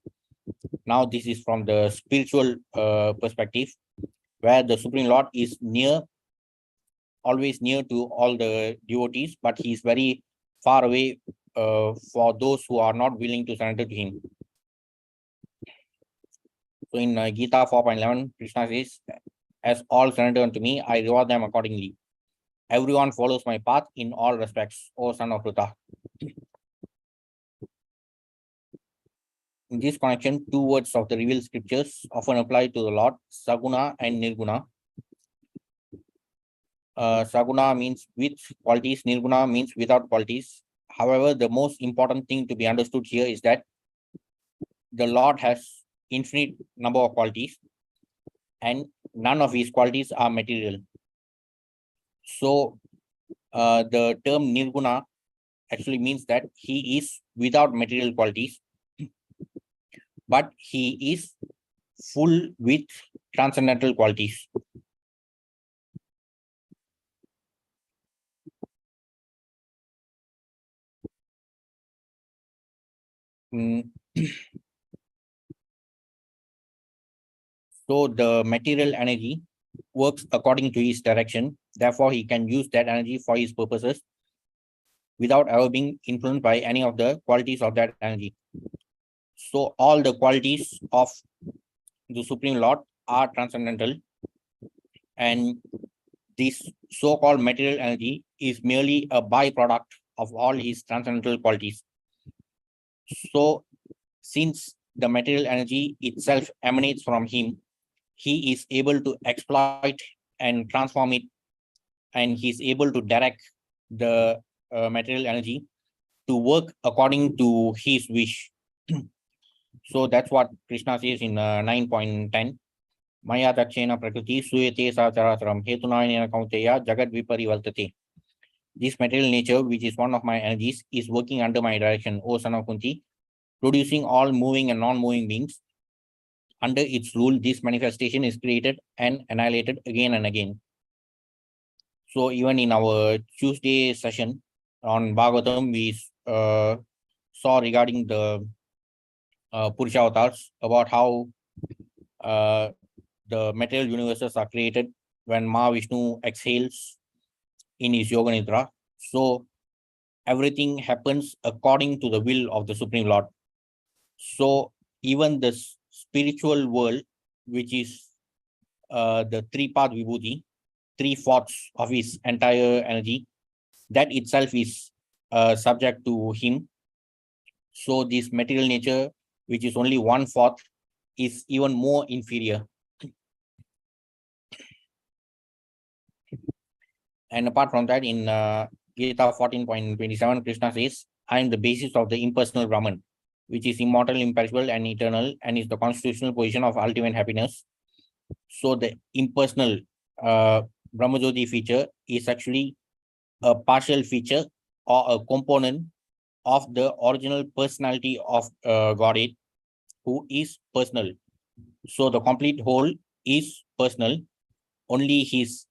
Now, this is from the spiritual perspective, where the Supreme Lord is near, always near to all the devotees, but he is very far away for those who are not willing to surrender to him. So in Gita 4.11, Krishna says, as all surrender unto me, I reward them accordingly. Everyone follows my path in all respects, O son of Pruta. In this connection, two words of the revealed scriptures often apply to the Lord, Saguna and Nirguna. Saguna means with qualities, Nirguna means without qualities. However, the most important thing to be understood here is that the Lord has infinite number of qualities, and none of his qualities are material. So the term Nirguna actually means that he is without material qualities, but he is full with transcendental qualities. So the material energy works according to his direction. Therefore, he can use that energy for his purposes without ever being influenced by any of the qualities of that energy. So all the qualities of the Supreme Lord are transcendental, and this so-called material energy is merely a byproduct of all his transcendental qualities. So since the material energy itself emanates from him, he is able to exploit and transform it, and he is able to direct the material energy to work according to his wish. So that's what Krishna says in 9.10. Maya Dakshena Prakriti Suyate Sacharasaram Hetunayana Kaunteya Jagat Viparivaltate. This material nature, which is one of my energies, is working under my direction, O son of Kunti, producing all moving and non-moving beings. Under its rule, this manifestation is created and annihilated again and again. So even in our Tuesday session on Bhagavatam, we saw regarding the Purusha avatars about how the material universes are created when Mahavishnu exhales in his Yoga Nidra. So everything happens according to the will of the Supreme Lord. So even the spiritual world, which is the three-path vibhuti, 3/4 of his entire energy, that itself is subject to him. So this material nature, which is only 1/4, is even more inferior. And apart from that, in Gita 14.27, Krishna says, I am the basis of the impersonal Brahman, which is immortal, imperishable, and eternal, and is the constitutional position of ultimate happiness. So the impersonal Brahmajyoti feature is actually a partial feature or a component of the original personality of Godhead, who is personal. So the complete whole is personal. Only his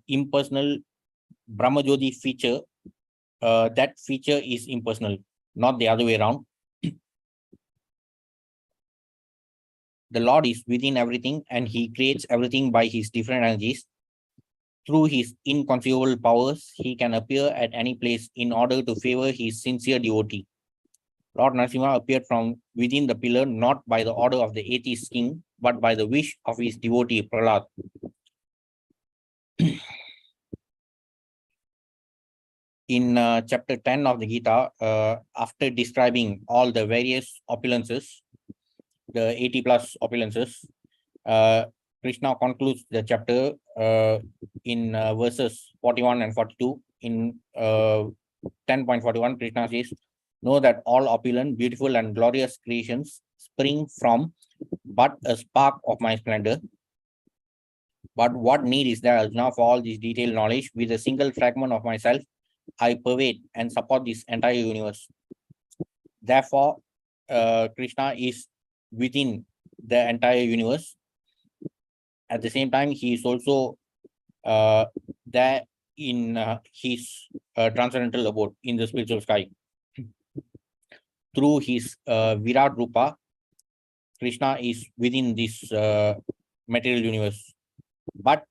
impersonal Brahmajyoti feature, that feature is impersonal, not the other way around. The Lord is within everything, and he creates everything by his different energies. Through his inconceivable powers, he can appear at any place in order to favor his sincere devotee. Lord Narasimha appeared from within the pillar, not by the order of the atheist king, but by the wish of his devotee Prahlad. In chapter 10 of the Gita, after describing all the various opulences, the 80+ opulences, Krishna concludes the chapter in verses 41 and 42. In 10.41, Krishna says, know that all opulent, beautiful, and glorious creations spring from but a spark of my splendor. But what need is there now for all this detailed knowledge? With a single fragment of myself, I pervade and support this entire universe. Therefore, Krishna is within the entire universe. At the same time, he is also there in his transcendental abode in the spiritual sky. Through his Virat Rupa, Krishna is within this material universe. But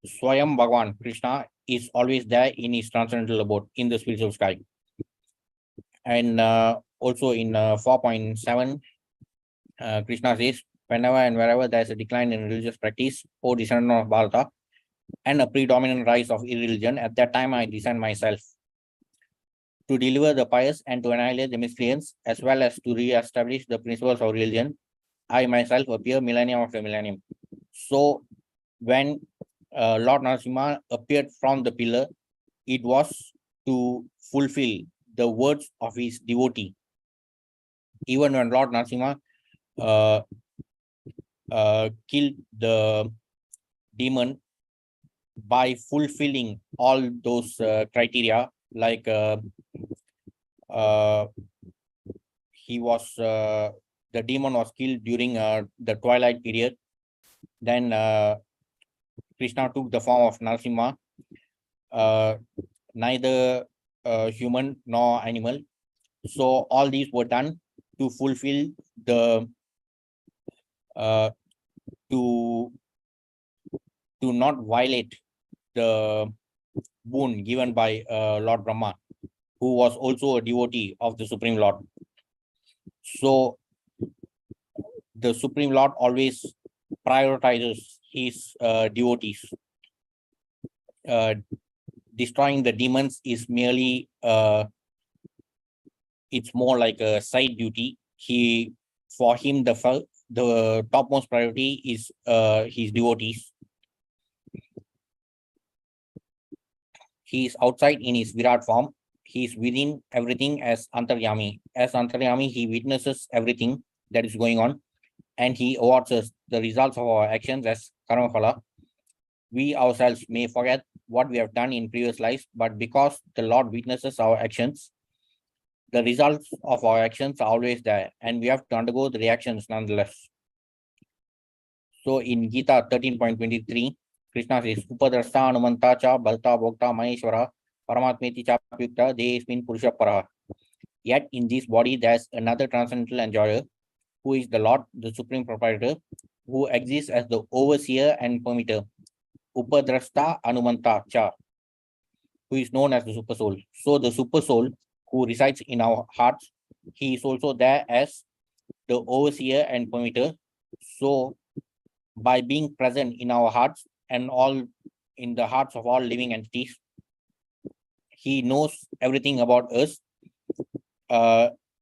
Swayam Bhagavan, Krishna, is always there in his transcendental abode in the spiritual sky. And also in 4.7, Krishna says, whenever and wherever there is a decline in religious practice, O descendant of Bharata, and a predominant rise of irreligion, at that time I descend myself to deliver the pious and to annihilate the miscreants, as well as to re-establish the principles of religion. I myself appear millennium after millennium. So when Lord Narasimha appeared from the pillar, it was to fulfill the words of his devotee. Even when Lord Narasimha killed the demon by fulfilling all those criteria, like he was the demon was killed during the twilight period. Then Krishna took the form of Narasimha, neither human nor animal. So all these were done to fulfill the to not violate the boon given by Lord Brahma, who was also a devotee of the Supreme Lord. So the Supreme Lord always prioritizes his devotees. Destroying the demons is merely it's more like a side duty. For him the topmost priority is his devotees. He is outside in his Virat form. He is within everything as Antaryami. As Antaryami, he witnesses everything that is going on, and he awards us the results of our actions as karma phala. We ourselves may forget what we have done in previous lives, but because the Lord witnesses our actions, the results of our actions are always there, and we have to undergo the reactions nonetheless. So in Gita 13.23, Krishna says, Upadrasta Anumanta cha Balta Bhokta Maheshwara Paramatmeti cha Pyukta Deesmin Purusha Paraha. Yet in this body there's another transcendental enjoyer, who is the Lord, the Supreme Proprietor, who exists as the overseer and permitter, Upadrasta Anumanta cha, who is known as the Super Soul. So the Super Soul who resides in our hearts, he is also there as the overseer and permitter. So by being present in our hearts and all in the hearts of all living entities. He knows everything about us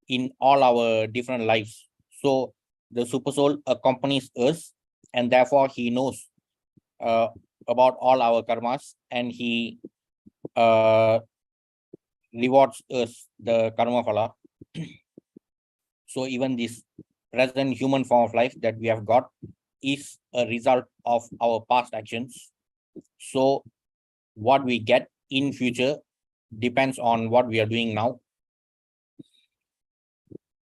in all our different lives. So the super soul accompanies us, and therefore he knows about all our karmas, and he rewards us the karma phala. So even this present human form of life that we have got is a result of our past actions. So what we get in future depends on what we are doing now.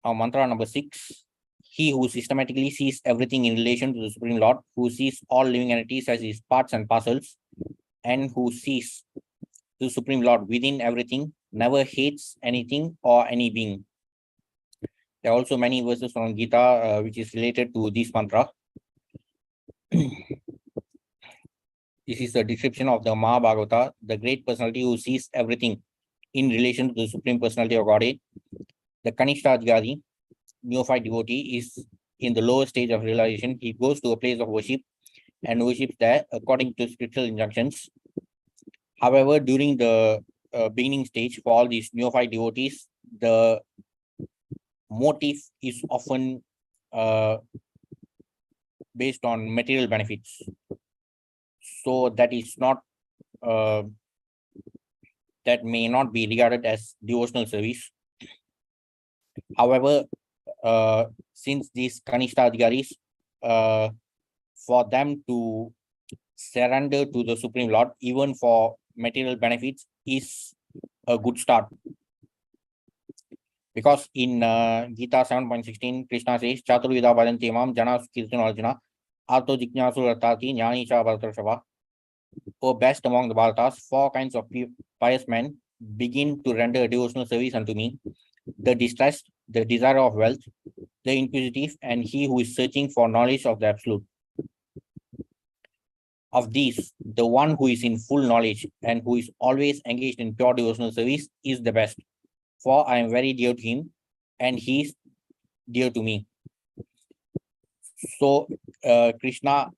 Our mantra number 6. He who systematically sees everything in relation to the Supreme Lord, who sees all living entities as his parts and parcels, and who sees the Supreme Lord within everything, never hates anything or any being. There are also many verses from Gita which is related to this mantra. This is the description of the Mahabharata, the great personality who sees everything in relation to the Supreme Personality of Godhead. The Kanishthadhyari, neophyte devotee, is in the lower stage of realization. He goes to a place of worship and worships there according to scriptural injunctions. However, during the beginning stage, for all these neophyte devotees, the motive is often based on material benefits. So that is not, that may not be regarded as devotional service. However, since these Kanishthadhikaris, for them to surrender to the Supreme Lord, even for material benefits, is a good start. Because in Gita 7.16, Krishna says, Chaturvida Bhajanti Imam Jana Kirtan Arjuna, Arto Jiknyasu Ratati Jnani Cha Bharatarshava. O best among the Bharatas, 4 kinds of pious men begin to render devotional service unto me: the distressed, the desire of wealth, the inquisitive, and he who is searching for knowledge of the Absolute. Of these, the one who is in full knowledge and who is always engaged in pure devotional service is the best, for I am very dear to him and he is dear to me. So Krishna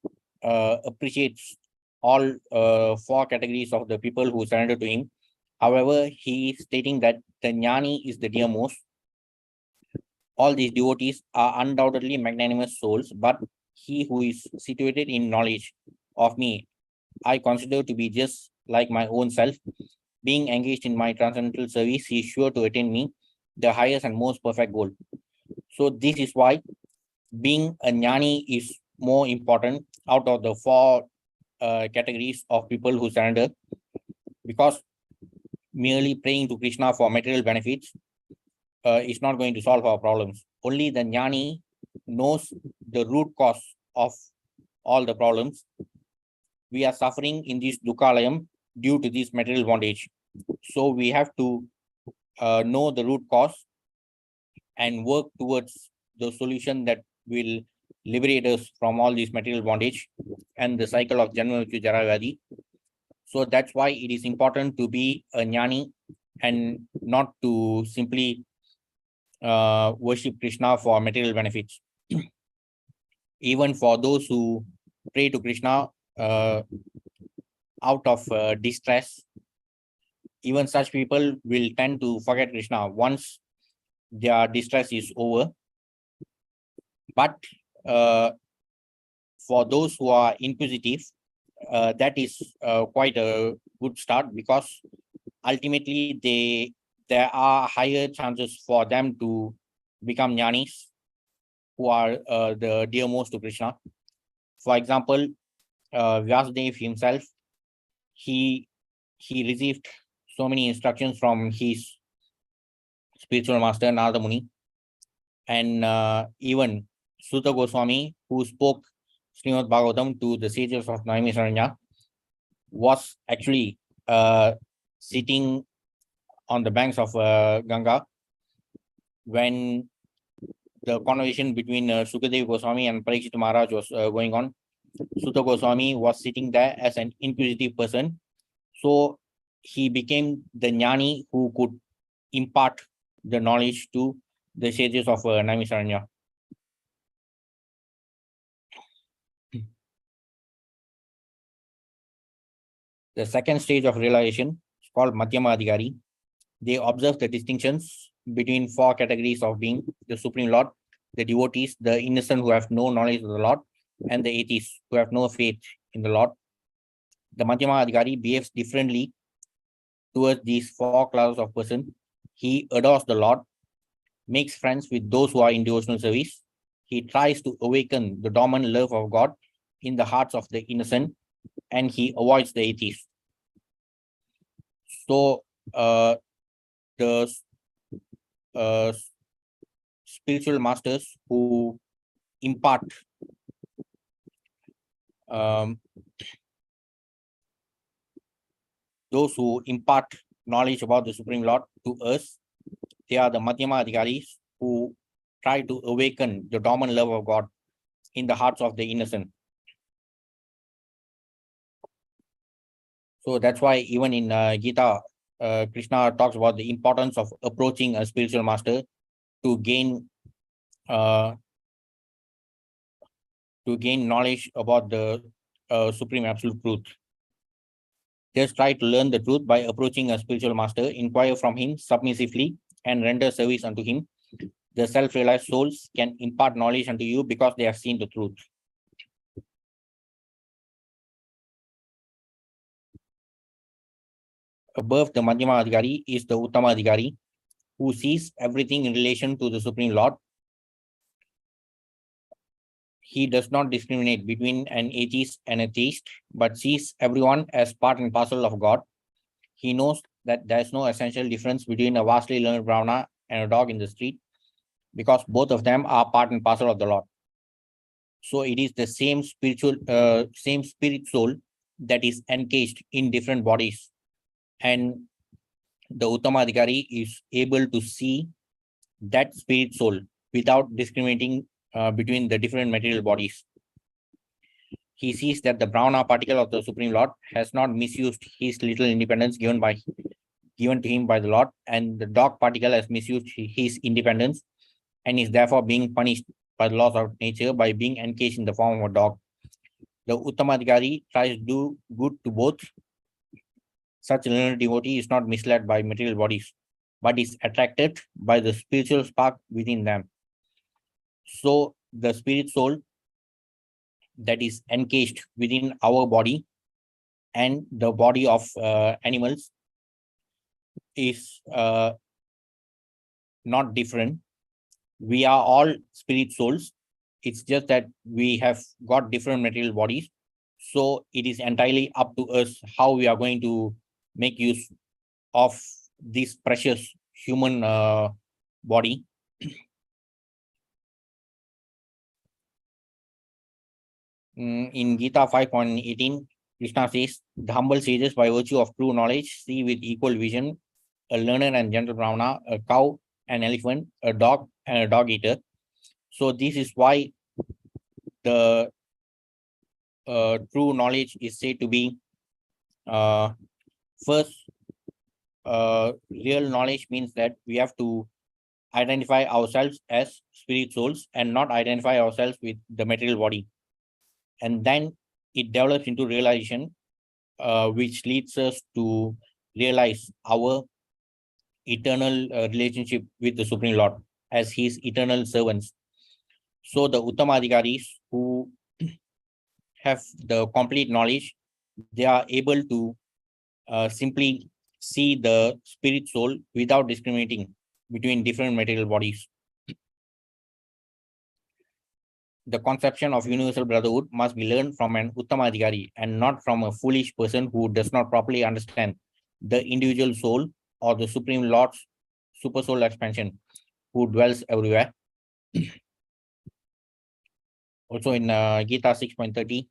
appreciates all 4 categories of the people who surrender to him. However, he is stating that the Jnani is the dearmost. All these devotees are undoubtedly magnanimous souls, but he who is situated in knowledge of me, I consider to be just like my own self. Being engaged in my transcendental service, he is sure to attain me, the highest and most perfect goal. So this is why being a Jnani is more important out of the 4 categories of people who surrender, because merely praying to Krishna for material benefits is not going to solve our problems. Only the Jnani knows the root cause of all the problems. We are suffering in this Dukkalayam due to this material bondage. So we have to know the root cause and work towards the solution that will liberate us from all this material bondage and the cycle of Janma Mrityu Jara Vyadhi. So that's why it is important to be a Jnani and not to simply worship Krishna for material benefits. Even for those who pray to Krishna out of distress, even such people will tend to forget Krishna once their distress is over. But for those who are inquisitive, that is quite a good start, because ultimately there are higher chances for them to become Jnanis who are the dearmost to Krishna. For example, Vyasadeva himself, he received so many instructions from his spiritual master Narada Muni, and even Sutta Goswami, who spoke Srimad Bhagavatam to the sages of Naimisaranya, was actually sitting on the banks of Ganga when the conversation between Sukadeva Goswami and Parikshit Maharaj was going on. Sutta Goswami was sitting there as an inquisitive person. So he became the Jnani who could impart the knowledge to the sages of Naimisaranya. The second stage of realization is called Madhyama Adhikari. They observe the distinctions between four categories of being: the Supreme Lord, the devotees, the innocent who have no knowledge of the Lord, and the atheists who have no faith in the Lord. The Madhyama Adhikari behaves differently towards these four classes of person. He adores the Lord, makes friends with those who are in devotional service. He tries to awaken the dormant love of God in the hearts of the innocent, and he avoids the atheists. So the spiritual masters who impart those who impart knowledge about the Supreme Lord to us, they are the Madhyama Adhikaris who try to awaken the dormant love of God in the hearts of the innocent. So that's why even in Gita, Krishna talks about the importance of approaching a spiritual master to gain knowledge about the supreme absolute truth. Just try to learn the truth by approaching a spiritual master, inquire from him submissively, and render service unto him. The self-realized souls can impart knowledge unto you because they have seen the truth. Above the Madhyama Adhikari is the Uttama Adhikari, who sees everything in relation to the Supreme Lord. He does not discriminate between an atheist and a theist, but sees everyone as part and parcel of God. He knows that there is no essential difference between a vastly learned Brahmana and a dog in the street, because both of them are part and parcel of the Lord. So it is the same spirit soul that is encased in different bodies, and the Uttama Adhikari is able to see that spirit soul without discriminating between the different material bodies. He sees that the Brahmana particle of the Supreme Lord has not misused his little independence given to him by the Lord, and the dog particle has misused his independence and is therefore being punished by the laws of nature by being encased in the form of a dog. The Uttama Adhikari tries to do good to both. Such a learned devotee is not misled by material bodies, but is attracted by the spiritual spark within them. So the spirit soul that is encased within our body and the body of animals is not different. We are all spirit souls. It's just that we have got different material bodies. So it is entirely up to us how we are going to make use of this precious human body. In Gita 5.18, Krishna says, the humble sages by virtue of true knowledge see with equal vision a learned and gentle Brahmana, a cow, an elephant, a dog, and a dog eater. So this is why the true knowledge is said to be first. Real knowledge means that we have to identify ourselves as spirit souls and not identify ourselves with the material body. And then it develops into realization, which leads us to realize our eternal relationship with the Supreme Lord as his eternal servants. So the Uttama Adhikaris who have the complete knowledge, they are able to simply see the spirit soul without discriminating between different material bodies. The conception of universal brotherhood must be learned from an Uttama Adhikari and not from a foolish person who does not properly understand the individual soul or the Supreme Lord's super soul expansion who dwells everywhere. Also in Gita 6.30,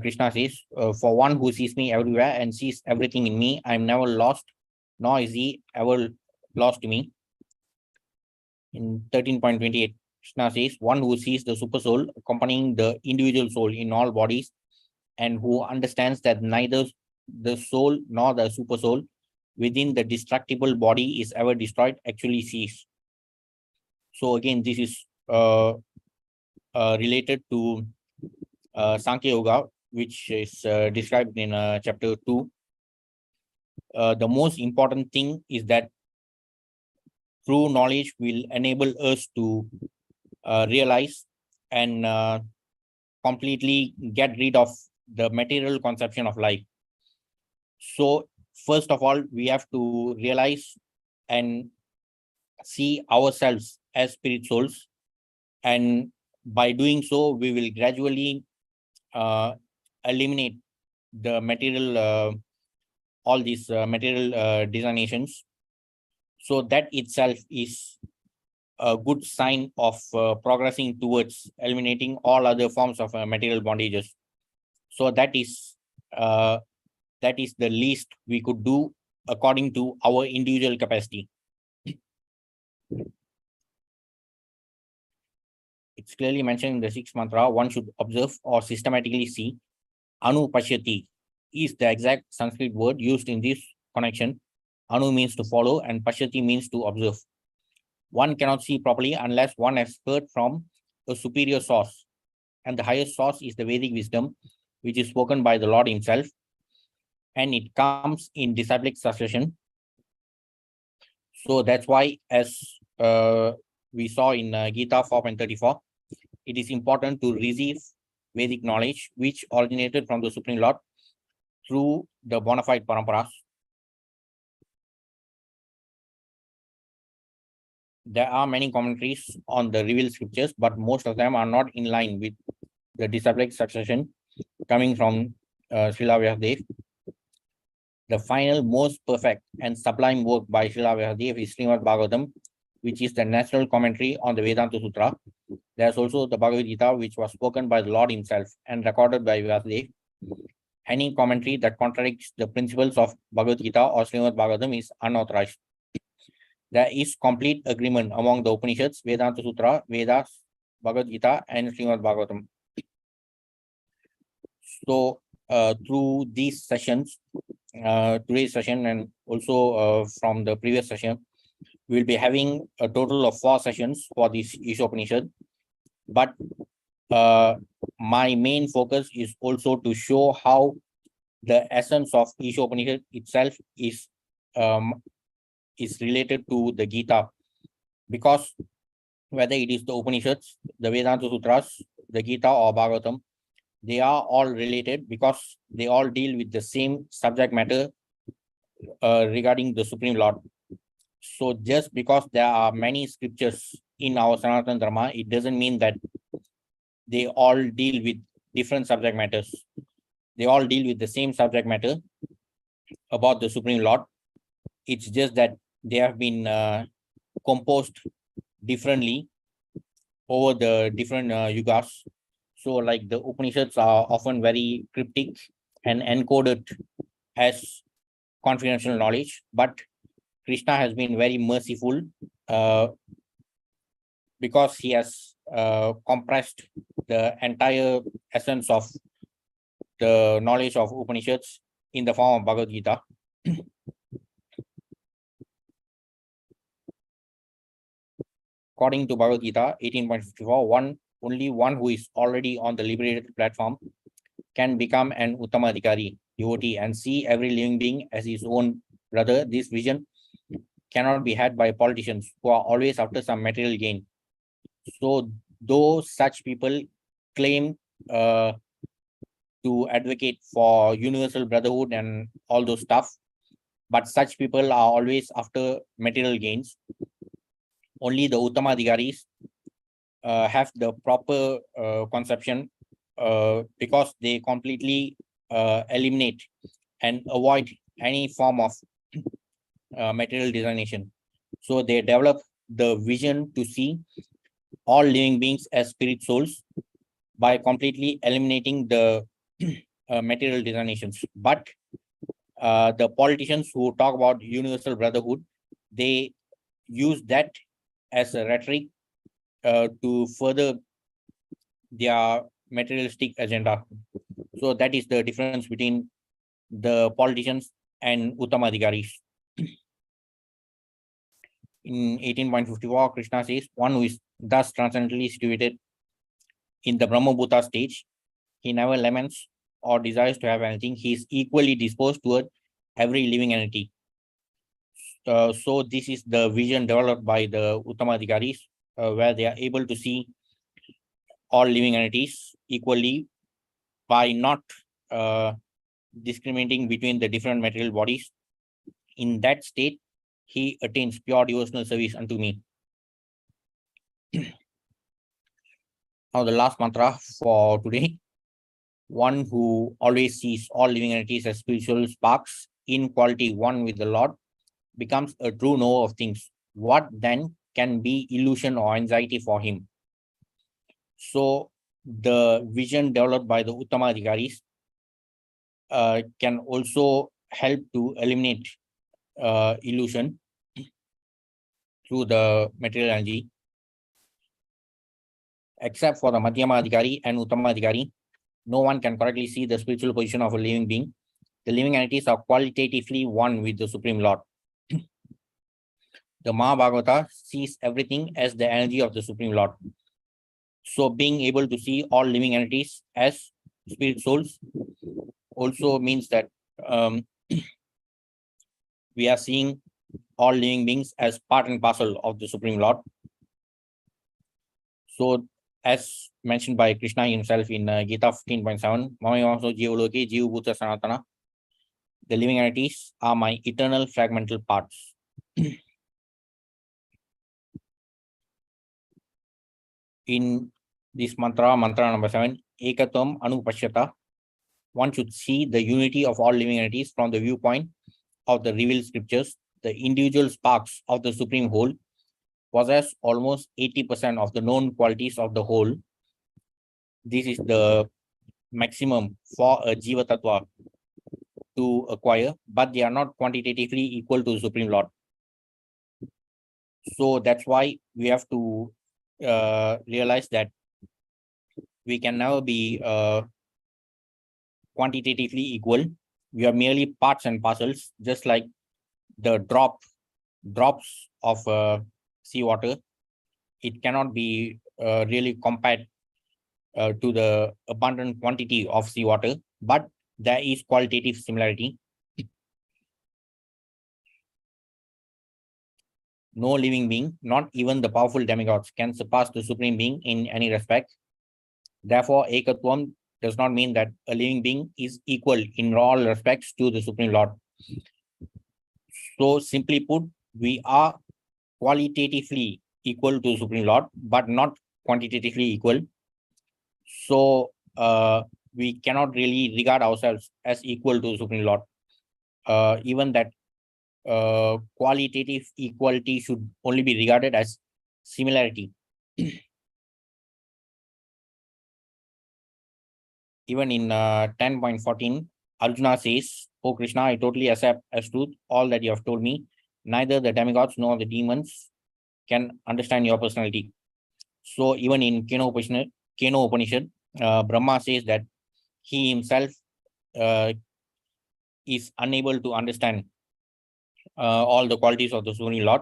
Krishna says, for one who sees me everywhere and sees everything in me, I am never lost, nor is he ever lost to me. In 13.28, Krishna says, one who sees the super soul accompanying the individual soul in all bodies and who understands that neither the soul nor the super soul within the destructible body is ever destroyed actually sees. So again, this is related to Sankhya Yoga, which is described in chapter 2. The most important thing is that true knowledge will enable us to realize and completely get rid of the material conception of life. So first of all, we have to realize and see ourselves as spirit souls, and by doing so, we will gradually eliminate the material, all these material designations. So that itself is a good sign of progressing towards eliminating all other forms of material bondages. So that is the least we could do according to our individual capacity. It's clearly mentioned in the sixth mantra. One should observe or systematically see. Anu Pashyati is the exact Sanskrit word used in this connection. Anu means to follow and Pashyati means to observe. One cannot see properly unless one has heard from a superior source. And the highest source is the Vedic wisdom, which is spoken by the Lord himself. And it comes in disciplic succession. So that's why, as we saw in Gita 4.34, it is important to receive Vedic knowledge, which originated from the Supreme Lord through the bona fide paramparas. There are many commentaries on the revealed scriptures, but most of them are not in line with the disciplic succession coming from Srila Vyasadeva. The final, most perfect and sublime work by Srila Vyasadeva is Srimad Bhagavatam, which is the natural commentary on the Vedanta Sutra. There's also the Bhagavad Gita, which was spoken by the Lord himself and recorded by Vyasadeva. Any commentary that contradicts the principles of Bhagavad Gita or Srimad Bhagavatam is unauthorized. There is complete agreement among the Upanishads, Vedanta Sutra, Vedas, Bhagavad Gita, and Srimad Bhagavatam. So through these sessions, today's session and also from the previous session, we'll be having a total of 4 sessions for this Īśāvāsyam. But my main focus is also to show how the essence of Īśāvāsyam itself is related to the Gita, because whether it is the Upanishads, the Vedanta Sutras, the Gita or Bhagavatam, they are all related because they all deal with the same subject matter regarding the Supreme Lord. So just because there are many scriptures in our Sanatana Dharma, it doesn't mean that they all deal with different subject matters. They all deal with the same subject matter about the Supreme Lord. It's just that they have been composed differently over the different yugas. So like the Upanishads are often very cryptic and encoded as confidential knowledge, but Krishna has been very merciful because he has compressed the entire essence of the knowledge of Upanishads in the form of Bhagavad Gita. According to Bhagavad Gita 18.54, only one who is already on the liberated platform can become an Uttamadhikari, devotee, and see every living being as his own brother. This vision cannot be had by politicians who are always after some material gain. So though such people claim to advocate for universal brotherhood and all those stuff, but such people are always after material gains. Only the Uttamadhikaris have the proper conception because they completely eliminate and avoid any form of material designation. So they develop the vision to see all living beings as spirit souls by completely eliminating the material designations. But the politicians who talk about universal brotherhood, they use that as a rhetoric to further their materialistic agenda. So that is the difference between the politicians and Uttamadhikaris. In 18.54, Krishna says, one who is thus transcendently situated in the Brahmabhuta stage, he never laments or desires to have anything, he is equally disposed toward every living entity. So this is the vision developed by the Uttamadhikaris, where they are able to see all living entities equally by not discriminating between the different material bodies. In that state, he attains pure devotional service unto me. Now the last mantra for today. One who always sees all living entities as spiritual sparks in quality one with the Lord becomes a true knower of things. What then can be illusion or anxiety for him? So the vision developed by the Uttamadhikaris can also help to eliminate illusion through the material energy. Except for the Madhyamadhikari and Uttamadhikari, no one can correctly see the spiritual position of a living being. The living entities are qualitatively one with the Supreme Lord. The Mahabhagavata sees everything as the energy of the Supreme Lord. So being able to see all living entities as spirit souls also means that we are seeing all living beings as part and parcel of the Supreme Lord. So as mentioned by Krishna himself in Gita 15.7, Mamayamso Jivaloke Jiva Bhuta Sanatana, the living entities are my eternal fragmental parts. In this mantra number 7, Ekatvam Anupashyata, one should see the unity of all living entities from the viewpoint of the revealed scriptures. The individual sparks of the Supreme Whole possess almost 80% of the known qualities of the whole. This is the maximum for a Jiva Tattva to acquire, but they are not quantitatively equal to the Supreme Lord. So that's why we have to realize that we can never be quantitatively equal. We are merely parts and parcels, just like the drops of seawater. It cannot be really compared to the abundant quantity of seawater, but there is qualitative similarity. No living being, not even the powerful demigods, can surpass the Supreme Being in any respect. Therefore, Ekatvam does not mean that a living being is equal in all respects to the Supreme Lord. So simply put, we are qualitatively equal to Supreme Lord, but not quantitatively equal. So we cannot really regard ourselves as equal to Supreme Lord. Even that qualitative equality should only be regarded as similarity. Even in 10.14, Arjuna says, "O Krishna, I totally accept as truth all that you have told me. Neither the demigods nor the demons can understand your personality." So even in Keno Upanishad, Brahma says that he himself is unable to understand all the qualities of the Supreme Lord.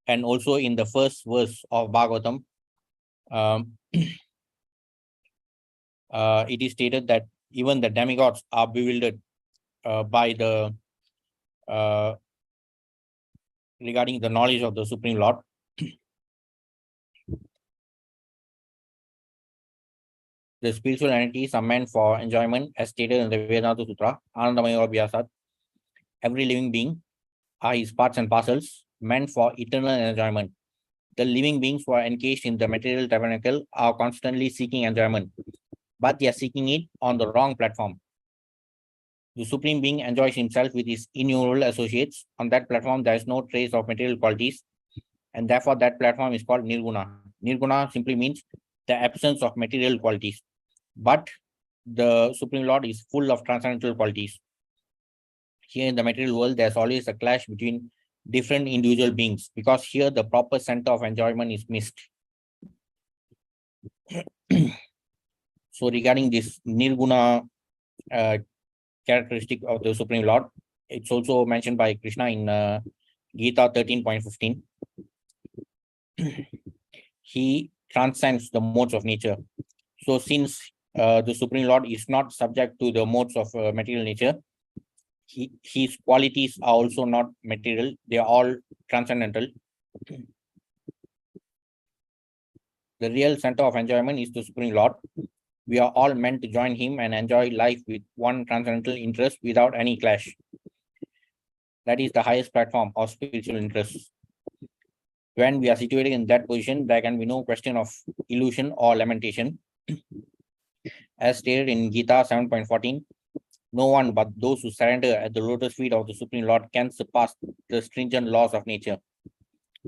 And also in the first verse of Bhagavatam, it is stated that even the demigods are bewildered by the regarding the knowledge of the Supreme Lord. The spiritual entities are meant for enjoyment, as stated in the Vedanta Sutra, Anandamaya Abhyasat. Every living being are his parts and parcels, meant for eternal enjoyment. The living beings who are engaged in the material tabernacle are constantly seeking enjoyment, but they are seeking it on the wrong platform. The Supreme Being enjoys himself with his innumerable associates. On that platform, there is no trace of material qualities, and therefore that platform is called Nirguna. Nirguna simply means the absence of material qualities, but the Supreme Lord is full of transcendental qualities. Here in the material world, there's always a clash between different individual beings, because here the proper center of enjoyment is missed. So regarding this Nirguna characteristic of the Supreme Lord, it's also mentioned by Krishna in Gita 13.15. He transcends the modes of nature. So since the Supreme Lord is not subject to the modes of material nature. His qualities are also not material, they are all transcendental. The real center of enjoyment is the Supreme Lord. We are all meant to join him and enjoy life with one transcendental interest without any clash. That is the highest platform of spiritual interest. When we are situated in that position, there can be no question of illusion or lamentation. As stated in Gita 7.14, no one but those who surrender at the lotus feet of the Supreme Lord can surpass the stringent laws of nature.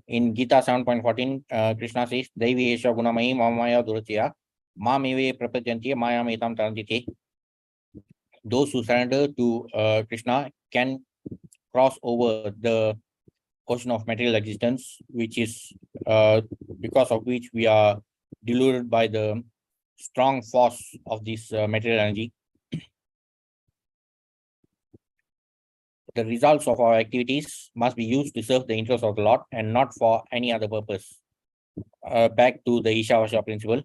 In Gita 7.14, Krishna says, Devi Esha Gunamayi Mamaya Durachya, Mameve Prapajantya Mayam Etam Tarantite. Those who surrender to Krishna can cross over the ocean of material existence, which is because of which we are deluded by the strong force of this material energy. The results of our activities must be used to serve the interests of the Lord and not for any other purpose. Back to the Īśāvāsyam principle.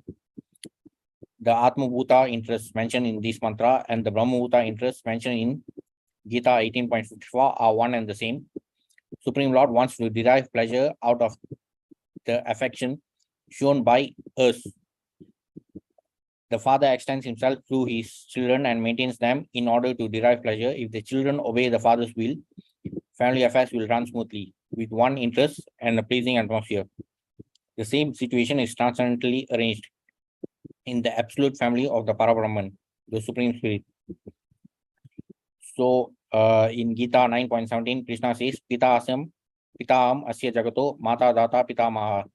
The Atma Bhuta interests mentioned in this mantra and the Brahma Bhuta interests mentioned in Gita 18.54 are one and the same. Supreme Lord wants to derive pleasure out of the affection shown by us. The father extends himself through his children and maintains them in order to derive pleasure. If the children obey the father's will, family affairs will run smoothly with one interest and a pleasing atmosphere. The same situation is transcendentally arranged in the absolute family of the Parabrahman, the Supreme Spirit. So in Gita 9.17, Krishna says, Īśāvāsyam, Idaмкам Asya Jagato, Mata Data Pitamaha.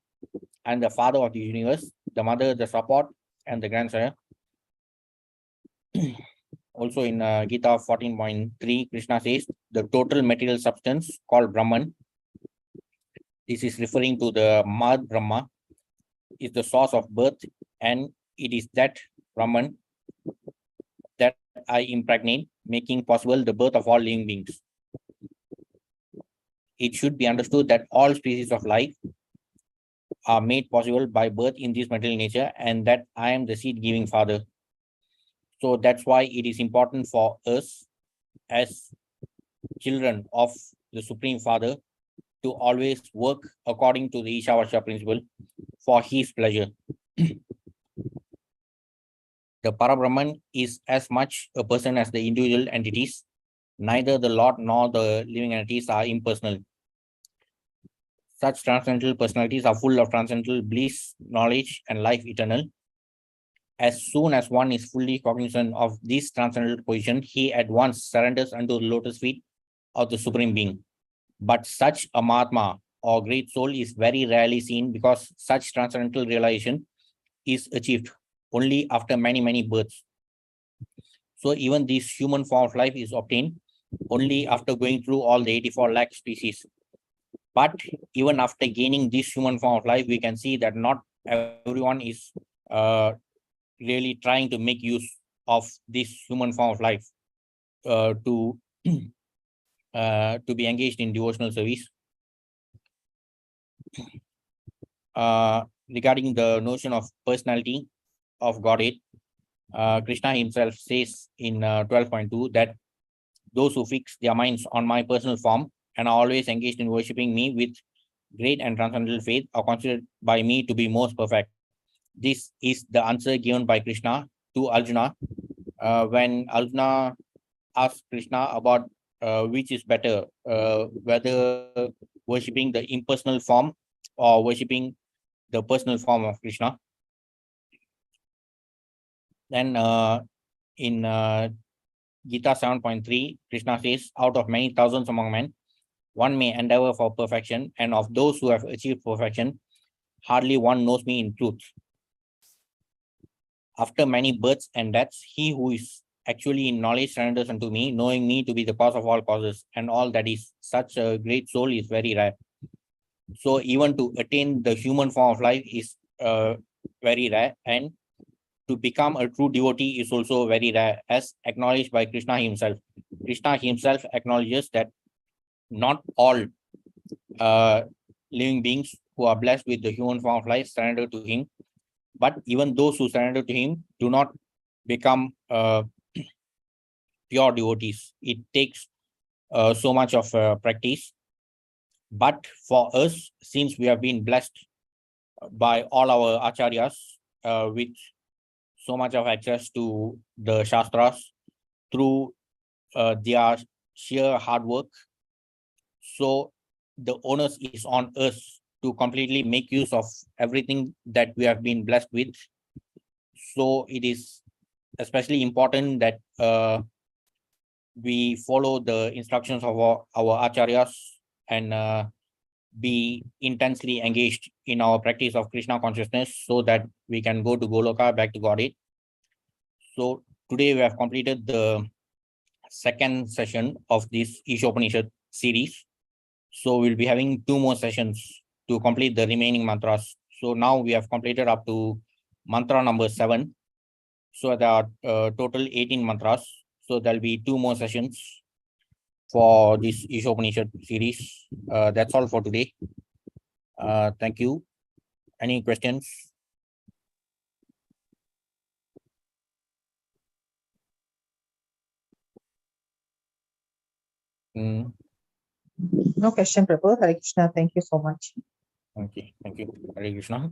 And the father of the universe, the mother, the support, and the grandsire. Also in Gita 14.3, Krishna says, the total material substance called Brahman, this is referring to the Mad Brahma, is the source of birth, and it is that Brahman that I impregnate, making possible the birth of all living beings. It should be understood that all species of life are made possible by birth in this material nature, and that I am the seed-giving father. So that's why it is important for us as children of the Supreme Father to always work according to the Īśāvāsyam principle for his pleasure. The Parabrahman is as much a person as the individual entities. Neither the Lord nor the living entities are impersonal. Such transcendental personalities are full of transcendental bliss, knowledge, and life eternal. As soon as one is fully cognizant of this transcendental position, he at once surrenders unto the lotus feet of the Supreme Being. But such a Mahatma or great soul is very rarely seen, because such transcendental realization is achieved only after many, many births. So even this human form of life is obtained only after going through all the 84 lakh species. But even after gaining this human form of life, we can see that not everyone is really trying to make use of this human form of life to be engaged in devotional service. Regarding the notion of personality of Godhead, Krishna himself says in 12.2 that those who fix their minds on my personal form and are always engaged in worshipping me with great and transcendental faith are considered by me to be most perfect. This is the answer given by Krishna to Arjuna when Arjuna asked Krishna about which is better, whether worshipping the impersonal form or worshipping the personal form of Krishna. Then in Gita 7.3, Krishna says, out of many thousands among men, one may endeavor for perfection, and of those who have achieved perfection, hardly one knows me in truth. After many births and deaths, he who is actually in knowledge surrenders unto me, knowing me to be the cause of all causes, and all that is. Such a great soul is very rare. So even to attain the human form of life is very rare, and to become a true devotee is also very rare, as acknowledged by Krishna himself. Krishna himself acknowledges that not all living beings who are blessed with the human form of life surrender to him, but even those who surrender to him do not become pure devotees. It takes so much of practice. But for us, since we have been blessed by all our acharyas with so much of access to the shastras through their sheer hard work, so the onus is on us to completely make use of everything that we have been blessed with. So it is especially important that we follow the instructions of our acharyas and be intensely engaged in our practice of Krishna consciousness so that we can go to Goloka, back to Godhead. So today we have completed the second session of this Īśāvāsyam series. So we'll be having 2 more sessions to complete the remaining mantras. So now we have completed up to mantra number 7. So there are total 18 mantras. So there'll be 2 more sessions for this Īśāvāsyam series. That's all for today. Thank you. Any questions? No question, Prabhu. Hare Krishna. Thank you so much. Okay, thank you. Hare Krishna.